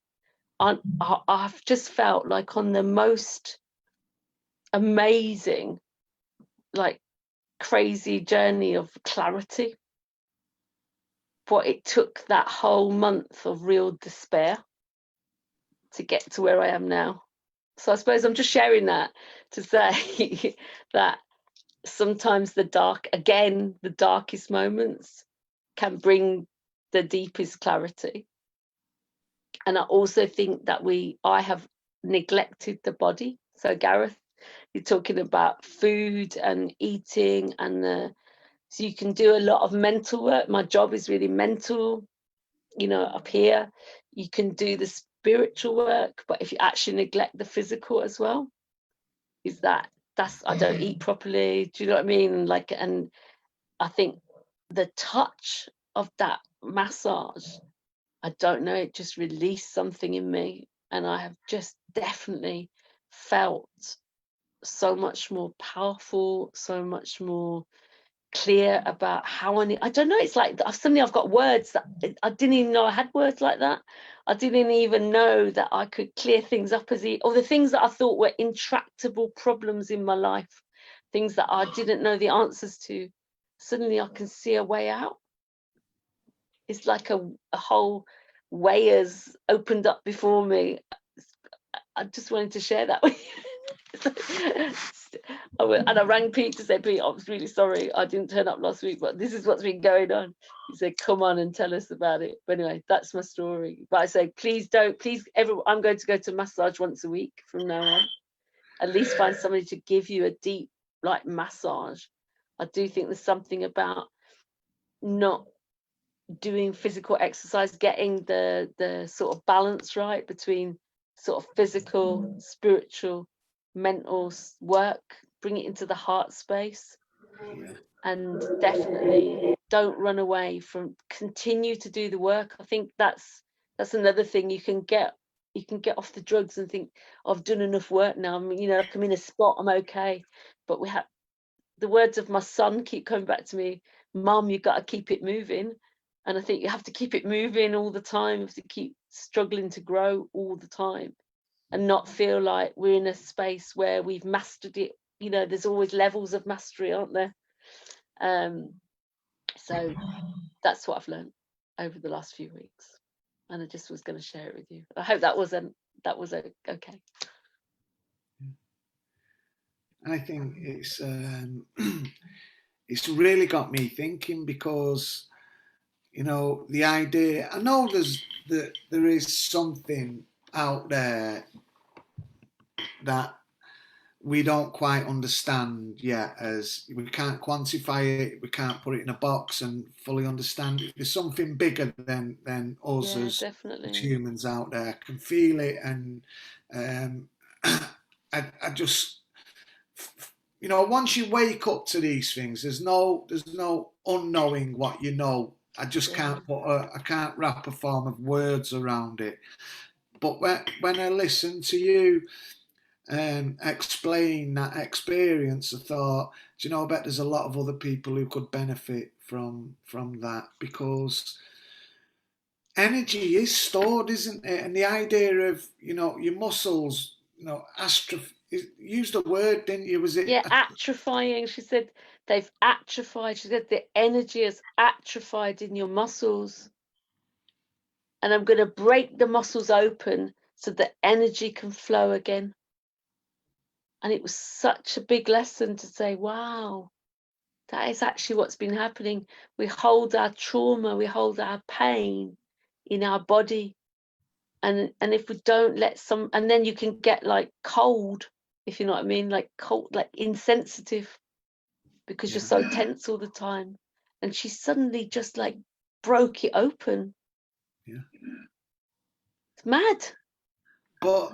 I've just felt like on the most amazing, like crazy journey of clarity. But it took that whole month of real despair to get to where I am now. So I suppose I'm just sharing that to say that sometimes the darkest moments can bring the deepest clarity. And I also think that I have neglected the body. So Gareth, you're talking about food and eating, and so you can do a lot of mental work. My job is really mental, you know, up here. You can do the spiritual work, but if you actually neglect the physical as well, I don't eat properly. Do you know what I mean? Like, and I think the touch of that massage, I don't know, it just released something in me, and I have just definitely felt so much more powerful, so much more clear about how I don't know, it's like suddenly I've got words that I didn't even know I had words like that. I didn't even know that I could clear things up or the things that I thought were intractable problems in my life, things that I didn't know the answers to. Suddenly I can see a way out. It's like a whole way has opened up before me. I just wanted to share that with you. And I rang Pete to say, Pete, I was really sorry I didn't turn up last week, but this is what's been going on. He said, come on and tell us about it. But anyway, that's my story. But I say, everyone, I'm going to go to massage once a week from now on. At least find somebody to give you a deep, like, massage. I do think there's something about not doing physical exercise, getting the sort of balance right between sort of physical, spiritual, mental work, bring it into the heart space. Yeah. And definitely don't run away from, continue to do the work. I think that's another thing. You can get off the drugs and think, oh, I've done enough work now. I mean, you know, like I'm in a spot, I'm okay. But we have the words of my son keep coming back to me, Mum, you've got to keep it moving. And I think you have to keep it moving all the time. You have to keep struggling to grow all the time and not feel like we're in a space where we've mastered it. You know, there's always levels of mastery, aren't there? So that's what I've learned over the last few weeks. And I just was going to share it with you. I hope that was okay. I think it's really got me thinking, because, you know, the idea, I know there is something out there that we don't quite understand yet, as we can't quantify it, we can't put it in a box and fully understand it. There's something bigger than us, Yeah, as definitely. humans out there, can feel it. And I just, you know, once you wake up to these things, there's no unknowing what you know. I just can't I can't wrap a form of words around it. But when I listened to you explain that experience, I thought, do you know, I bet there's a lot of other people who could benefit from that, because energy is stored, isn't it? And the idea of, you know, your muscles, you know, use the word, didn't you? Was it? Yeah, atrophying. She said they've atrophied. She said the energy is atrophied in your muscles. And I'm going to break the muscles open so that energy can flow again. And it was such a big lesson to say, wow, that is actually what's been happening. We hold our trauma, we hold our pain in our body. And if we don't let some, and then you can get like cold, if you know what I mean, like cold, like insensitive, because you're so tense all the time. And she suddenly just like broke it open. Yeah. It's mad. But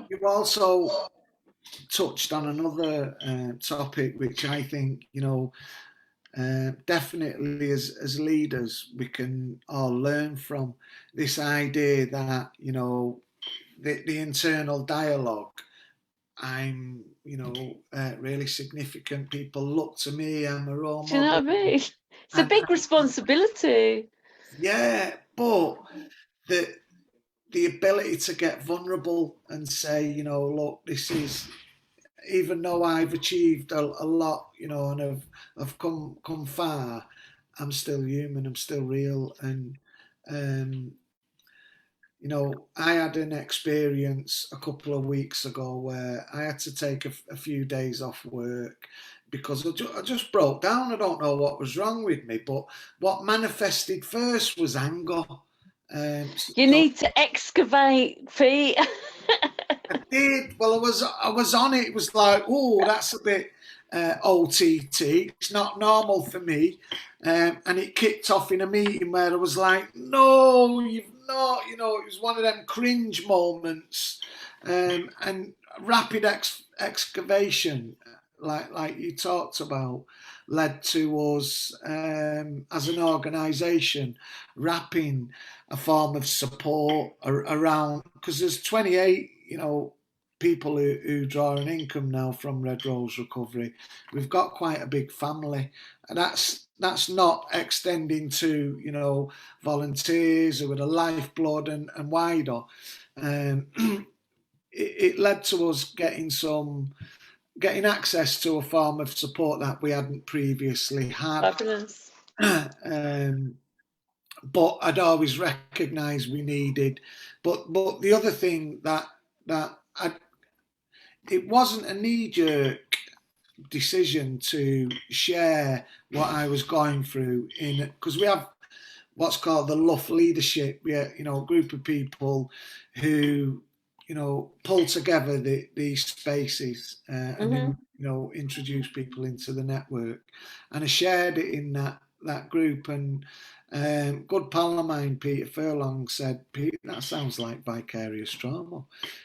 you've also touched on another topic, which I think, you know, definitely as leaders we can all learn from. This idea that, you know, the internal dialogue. I'm, you know, really significant. People look to me. I'm a role Do you know model. what I mean? It's a big responsibility. Yeah, but the ability to get vulnerable and say, you know, look, this is, even though I've achieved a lot, you know, and I've come far, I'm still human. I'm still real. And you know, I had an experience a couple of weeks ago where I had to take a few days off work because I just broke down. I don't know what was wrong with me, but what manifested first was anger. You need to excavate, Pete. I did. Well, I was on it. It was like, oh, that's a bit OTT. It's not normal for me. And it kicked off in a meeting where I was like, no, you've not. You know, it was one of them cringe moments. And rapid excavation, like you talked about, led to us as an organisation wrapping a form of support around, because there's 28, you know, people who draw an income now from Red Rose Recovery. We've got quite a big family, and that's not extending to, you know, volunteers who are the lifeblood and wider. It led to us getting access to a form of support that we hadn't previously had. Fabulous. But I'd always recognised we needed. But the other thing that it wasn't a knee-jerk decision to share what I was going through, in because we have what's called the LUF leadership. We're, you know, a group of people who, you know, pull together these spaces and then, you know, introduce people into the network. And I shared it in that group, and good pal of mine, Peter Furlong, said, Pete, that sounds like vicarious trauma.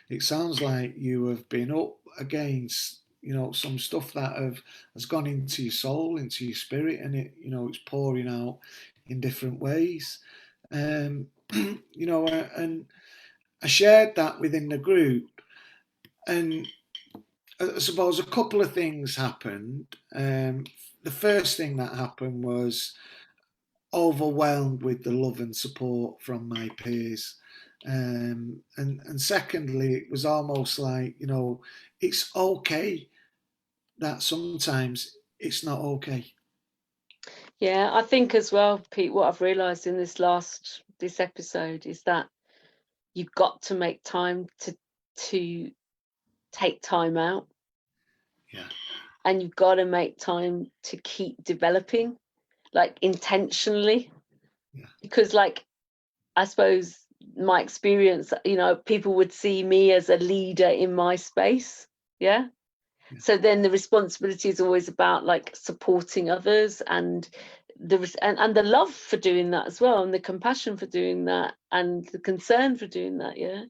It sounds like you have been up against, you know, some stuff that has gone into your soul, into your spirit, and it, you know, it's pouring out in different ways. You know, and I shared that within the group, and I suppose a couple of things happened. The first thing that happened was overwhelmed with the love and support from my peers. And secondly, it was almost like, you know, it's okay that sometimes it's not okay. Yeah, I think as well, Pete, what I've realised in this episode is that you've got to make time to take time out. Yeah. And you've got to make time to keep developing, like intentionally. Yeah. Because, like, I suppose my experience, you know, people would see me as a leader in my space. Yeah. So then the responsibility is always about like supporting others and the love for doing that as well, and the compassion for doing that, and the concern for doing that. Yeah.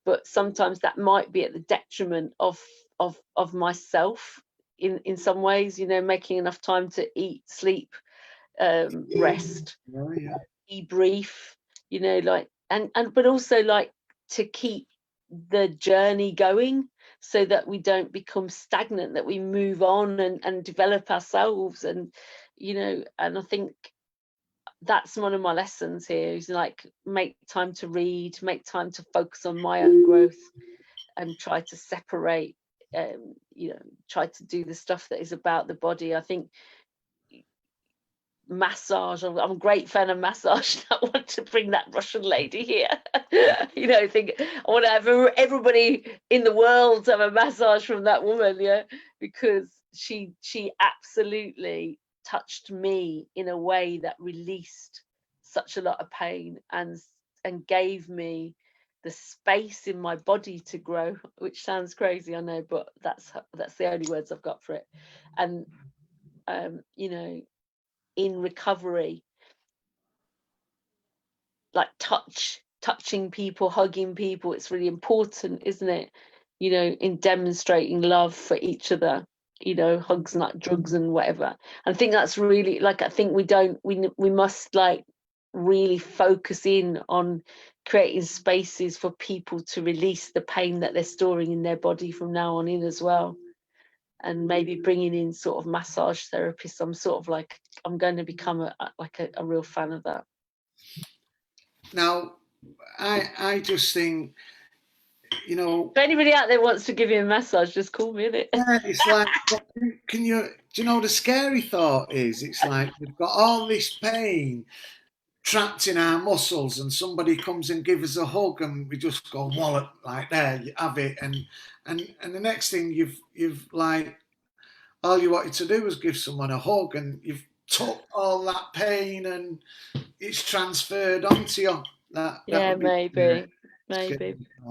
But sometimes that might be at the detriment of myself in some ways, you know, making enough time to eat, sleep, rest, debrief, you know, like, and but also like to keep the journey going so that we don't become stagnant, that we move on and develop ourselves. And, you know, and I think that's one of my lessons here is like, make time to read, make time to focus on my own growth, and try to separate, you know, try to do the stuff that is about the body. I think massage, I'm a great fan of massage. I want to bring that Russian lady here. You know, I think I want to have everybody in the world to have a massage from that woman, yeah, because she absolutely touched me in a way that released such a lot of pain and gave me the space in my body to grow, which sounds crazy, I know, but that's the only words I've got for it. And you know, in recovery, like touching people, hugging people, it's really important, isn't it? You know, in demonstrating love for each other, you know, hugs not drugs and whatever. And I think that's really, like, I think we must like really focus in on creating spaces for people to release the pain that they're storing in their body from now on in as well. And maybe bringing in sort of massage therapists. I'm going to become a real fan of that. Now, I just think, you know, if anybody out there wants to give you a massage, just call me, innit? Yeah, it's like, do you know the scary thought is, it's like we've got all this pain trapped in our muscles, and somebody comes and gives us a hug, and we just go wallop, like, there, you have it, and the next thing you've like, all you wanted to do was give someone a hug, and you've took all that pain and it's transferred onto you. Yeah, maybe.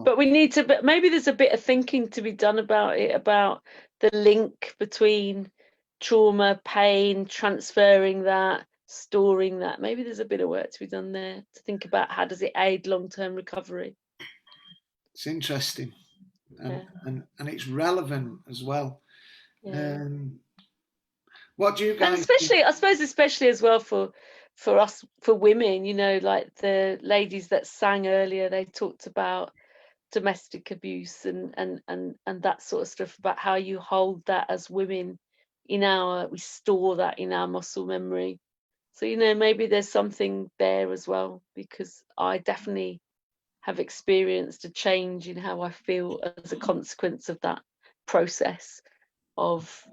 But we need to. But maybe there's a bit of thinking to be done about it, about the link between trauma, pain, transferring that, storing that. Maybe there's a bit of work to be done there to think about how does it aid long-term recovery. It's interesting, and it's relevant as well. Yeah. What do you guys? And especially, I suppose, especially as well for us, for women, you know, like the ladies that sang earlier, they talked about domestic abuse and that sort of stuff, about how you hold that as women we store that in our muscle memory. So, you know, maybe there's something there as well, because I definitely have experienced a change in how I feel as a consequence of that process of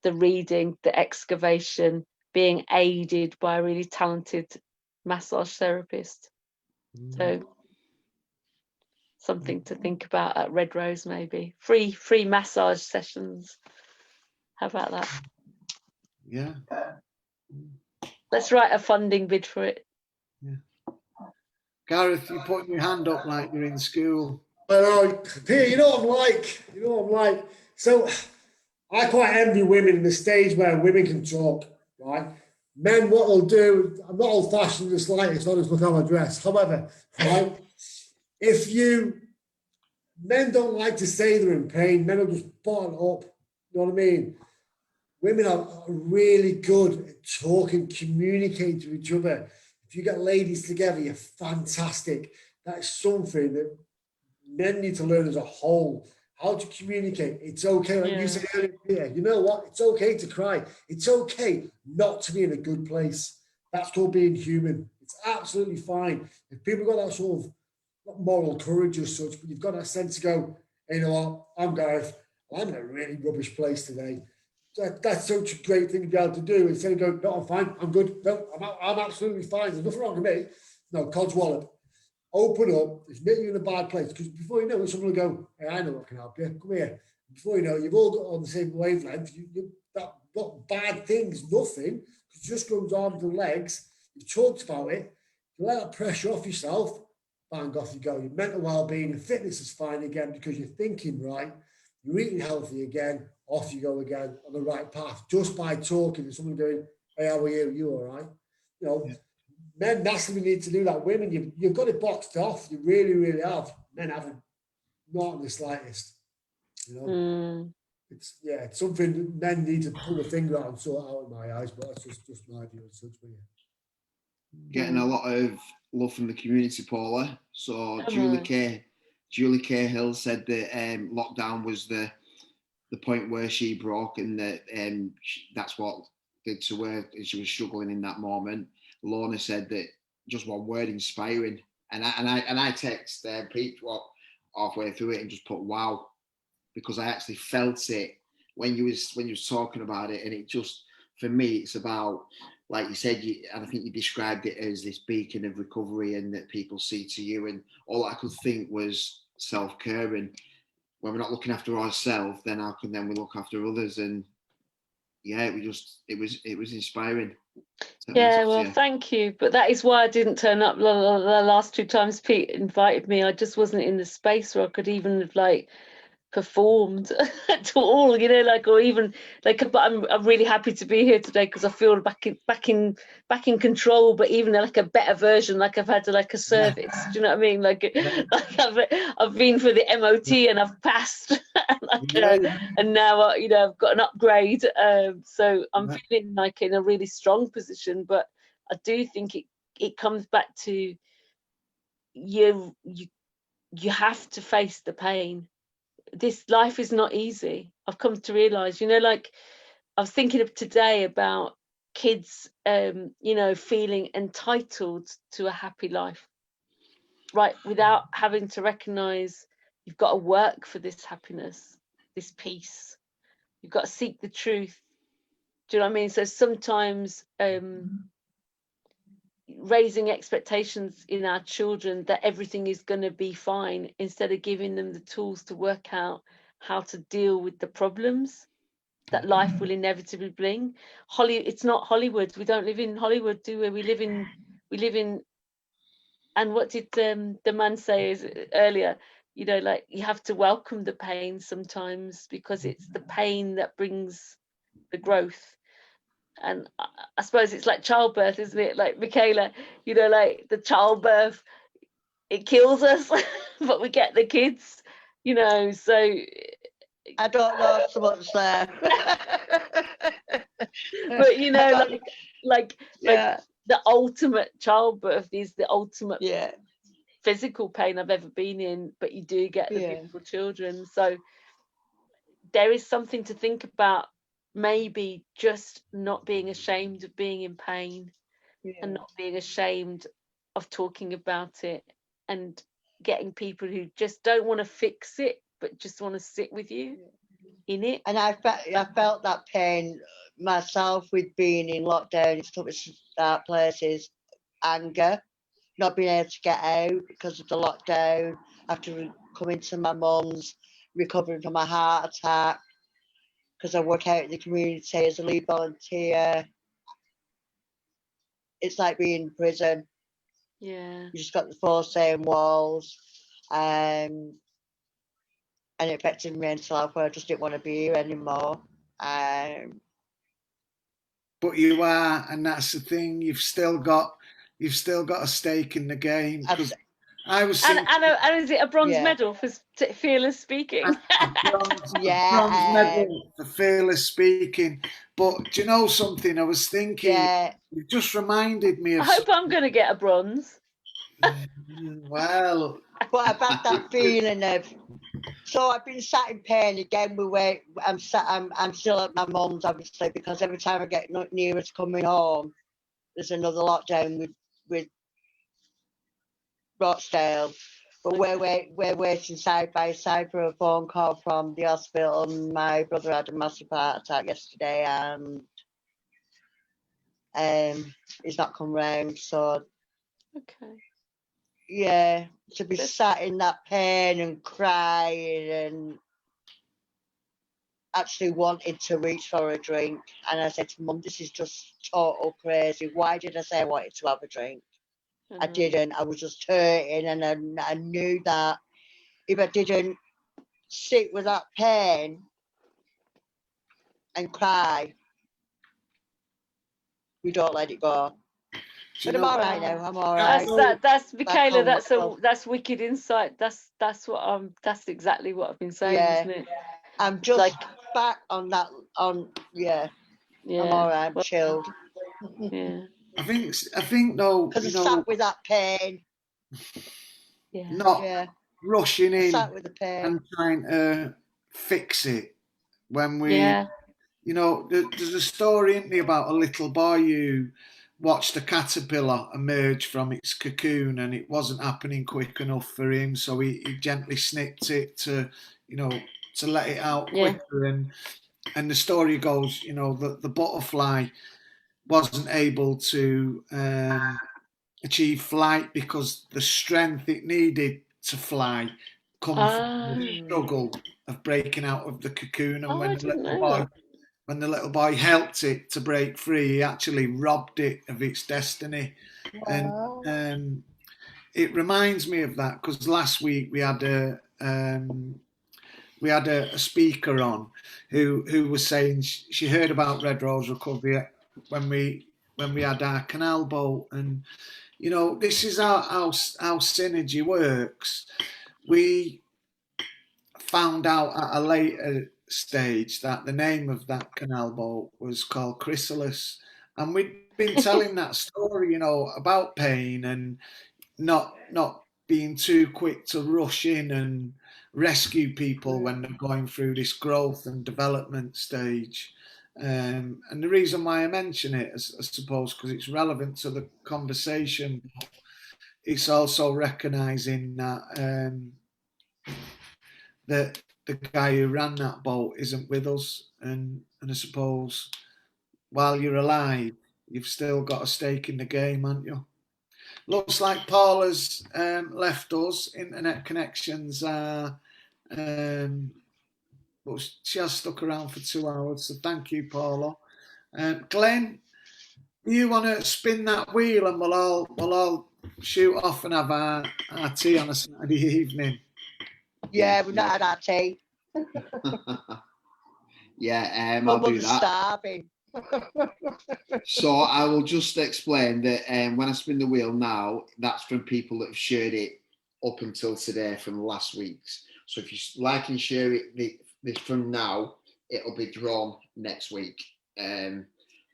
the reading, the excavation, being aided by a really talented massage therapist. So something to think about at Red Rose, maybe free massage sessions. How about that? Yeah, let's write a funding bid for it. Yeah. Gareth, you're putting your hand up like you're in school. I know, Peter, you know what I'm like. So I quite envy women in the stage where women can talk, right? Men, what they'll do, I'm not old-fashioned in the slightest, I'll just look how I dress. However, right, men don't like to say they're in pain, men will just bottle up, you know what I mean? Women are really good at talking, communicating to each other. If you get ladies together, you're fantastic. That is something that men need to learn as a whole. How to communicate. It's okay, like you said earlier, Peter, you know what? It's okay to cry. It's okay not to be in a good place. That's called being human. It's absolutely fine. If people got that sort of not moral courage or such, but you've got that sense to go, hey, you know what? I'm Gareth. I'm in a really rubbish place today. That's such a great thing to be able to do. Instead of going, no, I'm fine. I'm good. No, I'm absolutely fine. There's nothing wrong with me. No, codswallop. Open up, it's making you in a bad place, because before you know it, someone will go, hey, I know what can help you, come here. Before you know it, you've all got on the same wavelength, that bad thing's nothing, it just comes arms and legs, you've talked about it, you let that pressure off yourself, bang, off you go. Your mental well-being and fitness is fine again, because you're thinking right, you're eating healthy again, off you go again, on the right path, just by talking to someone going, hey, how are you, you all right? You know, men massively need to do that. Women, you've got it boxed off. You really, really have. Men haven't, not in the slightest. You know, it's something that men need to pull the finger out and sort out in my eyes, but that's just my view as such. Getting a lot of love from the community, Paula. So Julie K Hill said that lockdown was the point where she broke, and that that's what did to her, and she was struggling in that moment. Lorna said that just one word, inspiring, and I text Pete halfway through it and just put wow, because I actually felt it when you was talking about it, and it just, for me, it's about, like you said, and I think you described it as this beacon of recovery, and that people see to you, and all I could think was self-care, and when we're not looking after ourselves, then how can we look after others? And yeah, it was inspiring. Yeah, well, thank you. But that is why I didn't turn up the last 2 times Pete invited me. I just wasn't in the space where I could even have performed at all, or even but I'm really happy to be here today, because I feel back in control, but even a better version, I've had a service. Do you know what I mean? I've been for the MOT and I've passed, and now I've got an upgrade. So I'm feeling in a really strong position, but I do think it comes back to you have to face the pain. This life is not easy. I've come to realize, I was thinking of today about kids, feeling entitled to a happy life, right? Without having to recognize you've got to work for this happiness, this peace. You've got to seek the truth. Do you know what I mean? So sometimes raising expectations in our children that everything is going to be fine, instead of giving them the tools to work out how to deal with the problems that life will inevitably bring. It's not Hollywood. We don't live in Hollywood, do we? We live in and what did the man say earlier? You have to welcome the pain sometimes, because it's the pain that brings the growth. And I suppose it's like childbirth, isn't it? Like Michaela, the childbirth, it kills us, but we get the kids, so. I don't know so much there. But the ultimate childbirth is the ultimate physical pain I've ever been in, but you do get the beautiful children. So there is something to think about, maybe just not being ashamed of being in pain, and not being ashamed of talking about it, and getting people who just don't want to fix it, but just want to sit with you in it. And I felt that pain myself with being in lockdown in some dark places, anger, not being able to get out because of the lockdown, after coming to my mum's, recovering from a heart attack, because I work out in the community as a lead volunteer. It's like being in prison. Yeah. You just got the 4 same walls. And it affected me mental health, where I just didn't want to be here anymore. But you are, and that's the thing. You've still got a stake in the game. I was thinking, and is it a bronze medal for fearless speaking? a bronze medal for fearless speaking. But do you know something? I was thinking. You just reminded me of. I hope I'm going to get a bronze. Well, but I've had that feeling of. So I've been sat in pain again. I'm still at my mum's, obviously, because every time I get nearer to coming home, there's another lockdown with Rochdale. But we're waiting side by side for a phone call from the hospital. My brother had a massive heart attack yesterday, and he's not come round. So yeah, to be sat in that pain and crying and actually wanted to reach for a drink, and I said to Mum, this is just total crazy. Why did I say I wanted to have a drink? I didn't. I was just hurting, and I knew that if I didn't sit with that pain and cry, we don't let it go. But I'm all right now. I'm all right. That's Michaela. That's wicked insight. That's exactly what I've been saying, isn't it? I'm just back on that. Yeah, Yeah. I'm all right. Well, Chilled. yeah. I think though, Because I you know, sat with that pain. Yeah. not Yeah, rushing I in sat with the pain. and trying to fix it when we, Yeah. you know, there's a story in there about a little boy who watched a caterpillar emerge from its cocoon and it wasn't happening quick enough for him, so he gently snipped it to, you know, to let it out Yeah. quicker. And the story goes, you know, that the butterfly wasn't able to achieve flight because the strength it needed to fly come from Ah. the struggle of breaking out of the cocoon. And Oh, I didn't know that. when the little boy helped it to break free, he actually robbed it of its destiny. Wow. And it reminds me of that because last week we had a speaker on who was saying she heard about Red Rose Recovery when we had our canal boat. And you know, this is how synergy works. We found out at a later stage that the name of that canal boat was called Chrysalis, and we'd been telling that story, you know, about pain and not being too quick to rush in and rescue people when they're going through this growth and development stage. And the reason why I mention it, I suppose, because it's relevant to the conversation. It's also recognising that the guy who ran that boat isn't with us, and I suppose while you're alive, you've still got a stake in the game, haven't you? Looks like Paula's left us. Internet connections are, but she has stuck around for 2 hours. So thank you, Paula. Glenn, do you want to spin that wheel and we'll all shoot off and have our tea on a Saturday evening? Yeah, we've not had our tea. Yeah, My I'll do mother's that. starving. So I will just explain that when I spin the wheel now, that's from people that have shared it up until today from last week's. So if you like and share it this from now, it'll be drawn next week.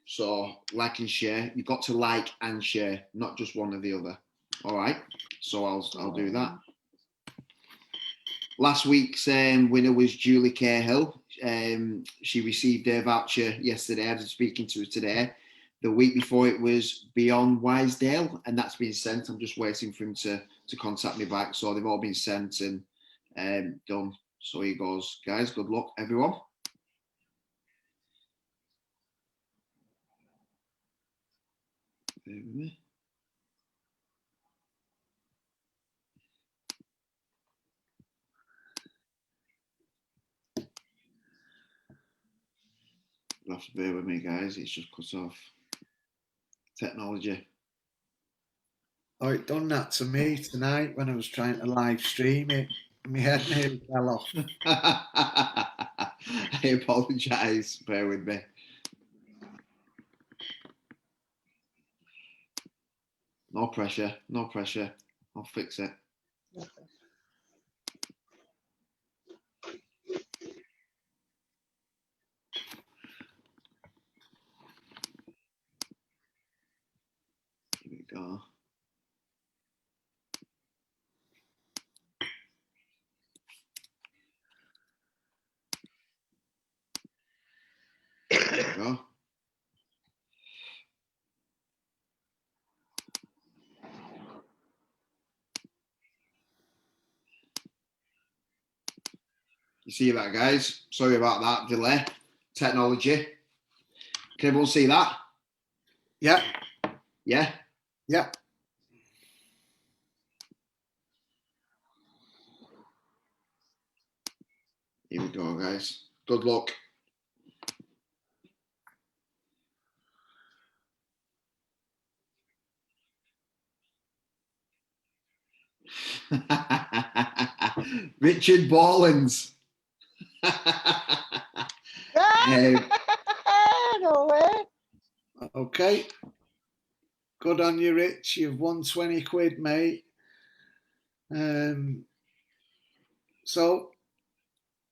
So like and share. You've got to like and share, not just one or the other. All right. So I'll do that. Last week's winner was Julie Cahill. She received her voucher yesterday. I was speaking to her today. The week before it was Beyond Wisedale, and that's been sent. I'm just waiting for him to contact me back. So they've all been sent and done. So here goes, guys. Good luck, everyone. You'll have to bear with me, guys. It's just cut off. Technology. Oh, it done that to me tonight when I was trying to live stream it. My head nearly fell off. I apologise. Bear with me. No pressure. No pressure. I'll fix it. Here we go. There we go. You see that, guys? Sorry about that delay. Technology. Can everyone see that? Yeah. Yeah? Yeah. Here we go, guys. Good luck. Richard Borlands. No way. Okay. Good on you, Rich. You've won 20 quid, mate. So,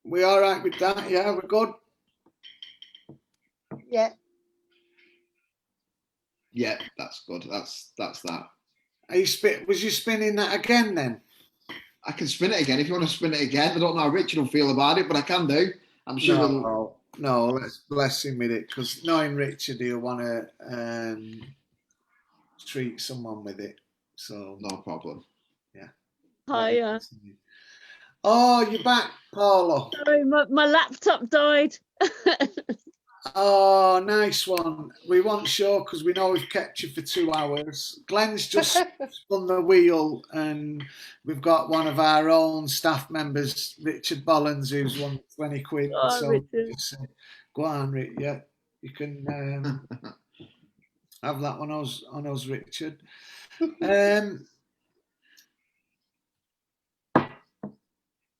we all right with that? Yeah, we're good. Yeah. Yeah, that's good. That's that. Are you was you spinning that again then? I can spin it again if you want to spin it again. I don't know how Richard will feel about it, but I can do. I'm sure he'll. No, let's bless him with it, because knowing Richard, he'll want to treat someone with it. So No problem. Yeah. Hiya. Oh, you're back, Paula. Sorry, my laptop died. Oh, nice one. We weren't sure because we know we've kept you for 2 hours. Glenn's just spun the wheel, and we've got one of our own staff members, Richard Bollins, who's won 20 quid. Oh, So Richard. just go on, Rick. Yeah, you can have that on us, Richard. We're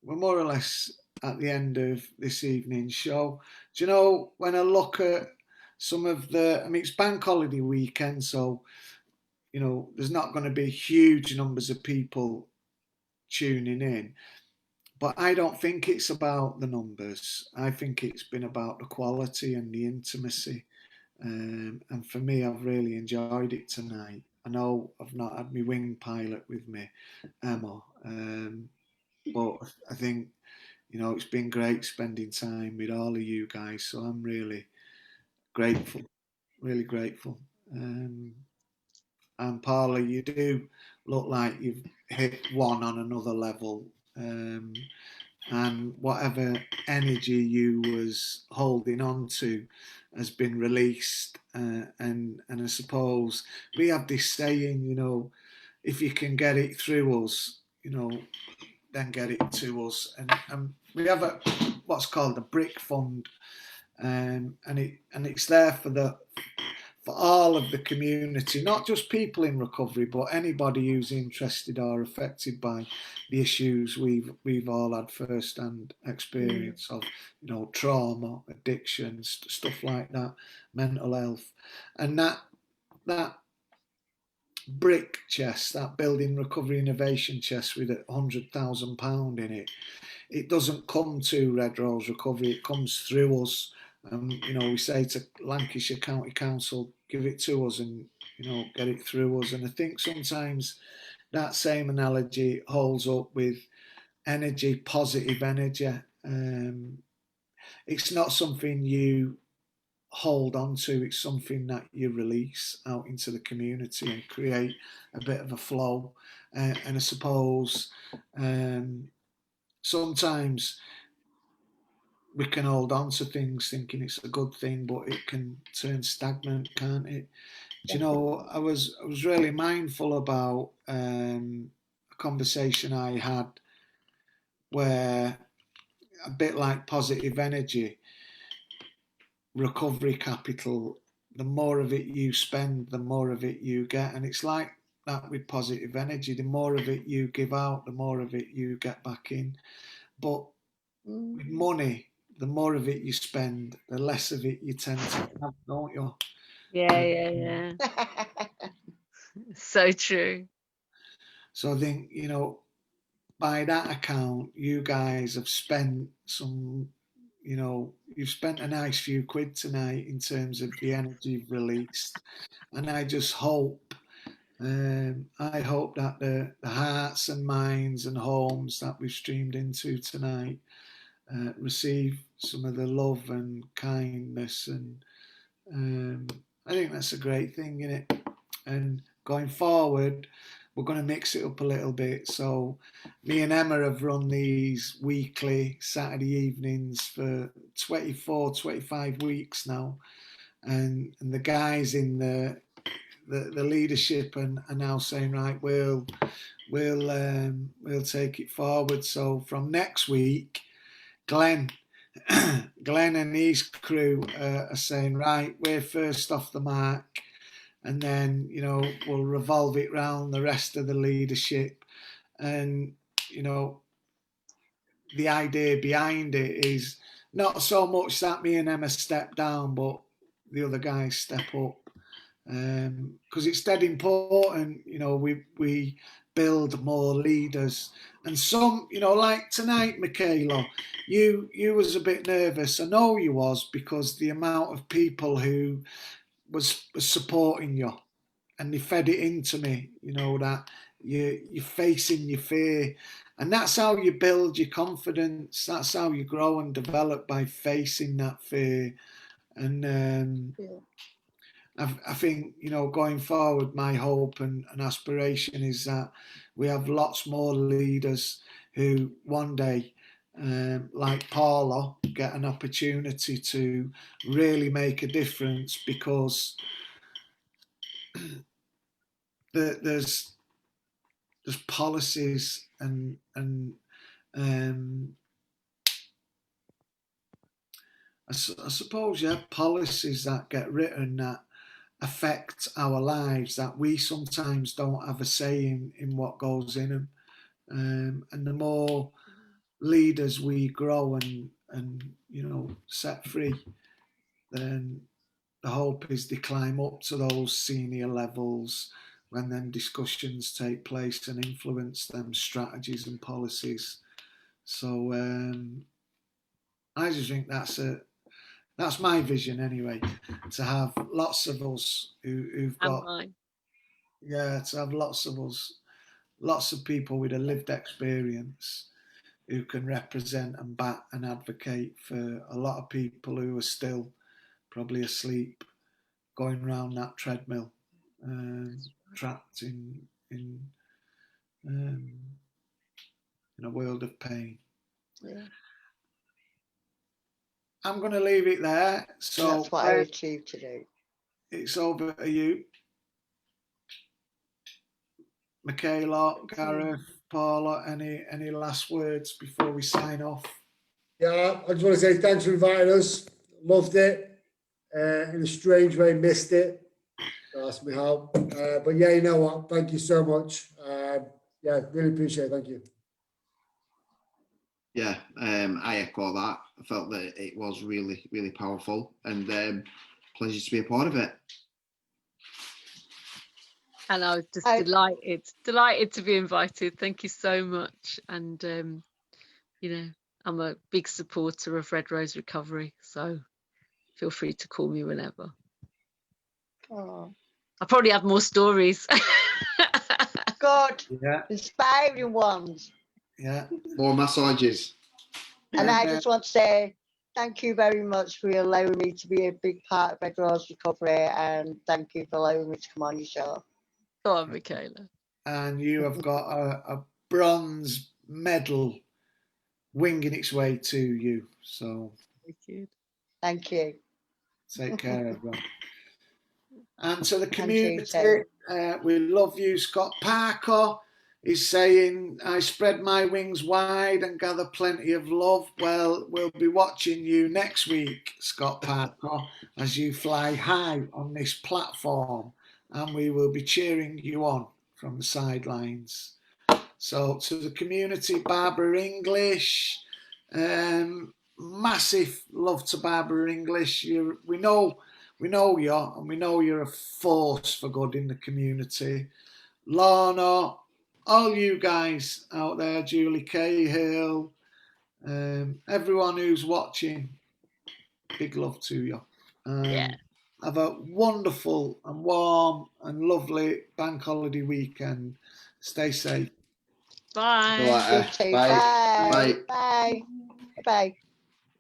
more or less at the end of this evening's show. Do you know, when I look at some of it's bank holiday weekend, so, there's not going to be huge numbers of people tuning in. But I don't think it's about the numbers. I think it's been about the quality and the intimacy. And for me, I've really enjoyed it tonight. I know I've not had my wing pilot with me, Emma. But I think, it's been great spending time with all of you guys. So I'm really grateful, really grateful. And Paula, you do look like you've hit one on another level. And whatever energy you was holding on to has been released. And I suppose we have this saying, if you can get it through us, then get it to us. And we have what's called a brick fund, and it's there for all of the community, not just people in recovery, but anybody who's interested or affected by the issues we've all had first-hand experience of, trauma, addictions, stuff like that, mental health, and that brick chest, that building recovery innovation chest with £100,000 in it, it doesn't come to Red Rose Recovery, it comes through us. We say to Lancashire County Council, give it to us and, get it through us. And I think sometimes that same analogy holds up with energy, positive energy. It's not something you hold on to, it's something that you release out into the community and create a bit of a flow. And I suppose sometimes we can hold on to things thinking it's a good thing, but it can turn stagnant, can't it? Do you know, I was really mindful about a conversation I had where, a bit like positive energy, recovery capital, the more of it you spend, the more of it you get. And it's like that with positive energy. The more of it you give out, the more of it you get back in. But with money, the more of it you spend, the less of it you tend to have, don't you? Yeah. So true. So I think, by that account, you guys have spent you've spent a nice few quid tonight in terms of the energy you've released. And I just hope, that the hearts and minds and homes that we've streamed into tonight receive some of the love and kindness. And I think that's a great thing, isn't it? And going forward, we're going to mix it up a little bit. So me and Emma have run these weekly Saturday evenings for 24, 25 weeks now. And the guys in the leadership are now saying, right, we'll take it forward. So from next week, Glenn and his crew are saying, right, we're first off the mark. And then, we'll revolve it round the rest of the leadership. And, the idea behind it is not so much that me and Emma step down, but the other guys step up. Because it's dead important, we build more leaders. And some, you know, like tonight, Michaela, you was a bit nervous. I know you was, because the amount of people who was supporting you, and they fed it into me, you know, that you're facing your fear. And that's how you build your confidence. That's how you grow and develop, by facing that fear. And I think, you know, going forward, my hope and aspiration is that we have lots more leaders who one day, like Paula, get an opportunity to really make a difference, because there's policies and I suppose, yeah, policies that get written that affect our lives, that we sometimes don't have a say in what goes in them. And the more leaders we grow and you know, set free, then the hope is they climb up to those senior levels, when then discussions take place and influence them strategies and policies. So I just think that's my vision anyway, to have lots of us who've got, yeah, to have lots of us, lots of people with a lived experience who can represent and back and advocate for a lot of people who are still probably asleep, going around that treadmill, trapped in a world of pain. Yeah. I'm going to leave it there. So that's what I achieved today. It's over to you, Michaela, Gareth, Paula. Any last words before we sign off? Yeah, I just want to say thanks for inviting us. Loved it. In a strange way, missed it. Ask me how. But yeah, you know what? Thank you so much. Yeah, really appreciate it. Thank you. Yeah, I echo that. I felt that it was really, really powerful, and pleasure to be a part of it. And I was just delighted to be invited. Thank you so much. And you know, I'm a big supporter of Red Rose Recovery, so feel free to call me whenever. Oh. I probably have more stories. Good. Yeah. Inspiring ones. Yeah. More massages. And I just want to say thank you very much for allowing me to be a big part of Red Rose Recovery, and thank you for allowing me to come on your show. Go on, Michaela. And you have got a bronze medal winging its way to you. So thank you. Take care, everyone. And to the community, we love you. Scott Parker is saying, I spread my wings wide and gather plenty of love. Well, we'll be watching you next week, Scott Parker, as you fly high on this platform, and we will be cheering you on from the sidelines. So to the community, Barbara English, massive love to Barbara English. We know you, and we know you're a force for good in the community. Lorna, all you guys out there, Julie Cahill, everyone who's watching, big love to you. Have a wonderful and warm and lovely bank holiday weekend. Stay safe. Bye. Bye. Bye. Bye. Bye.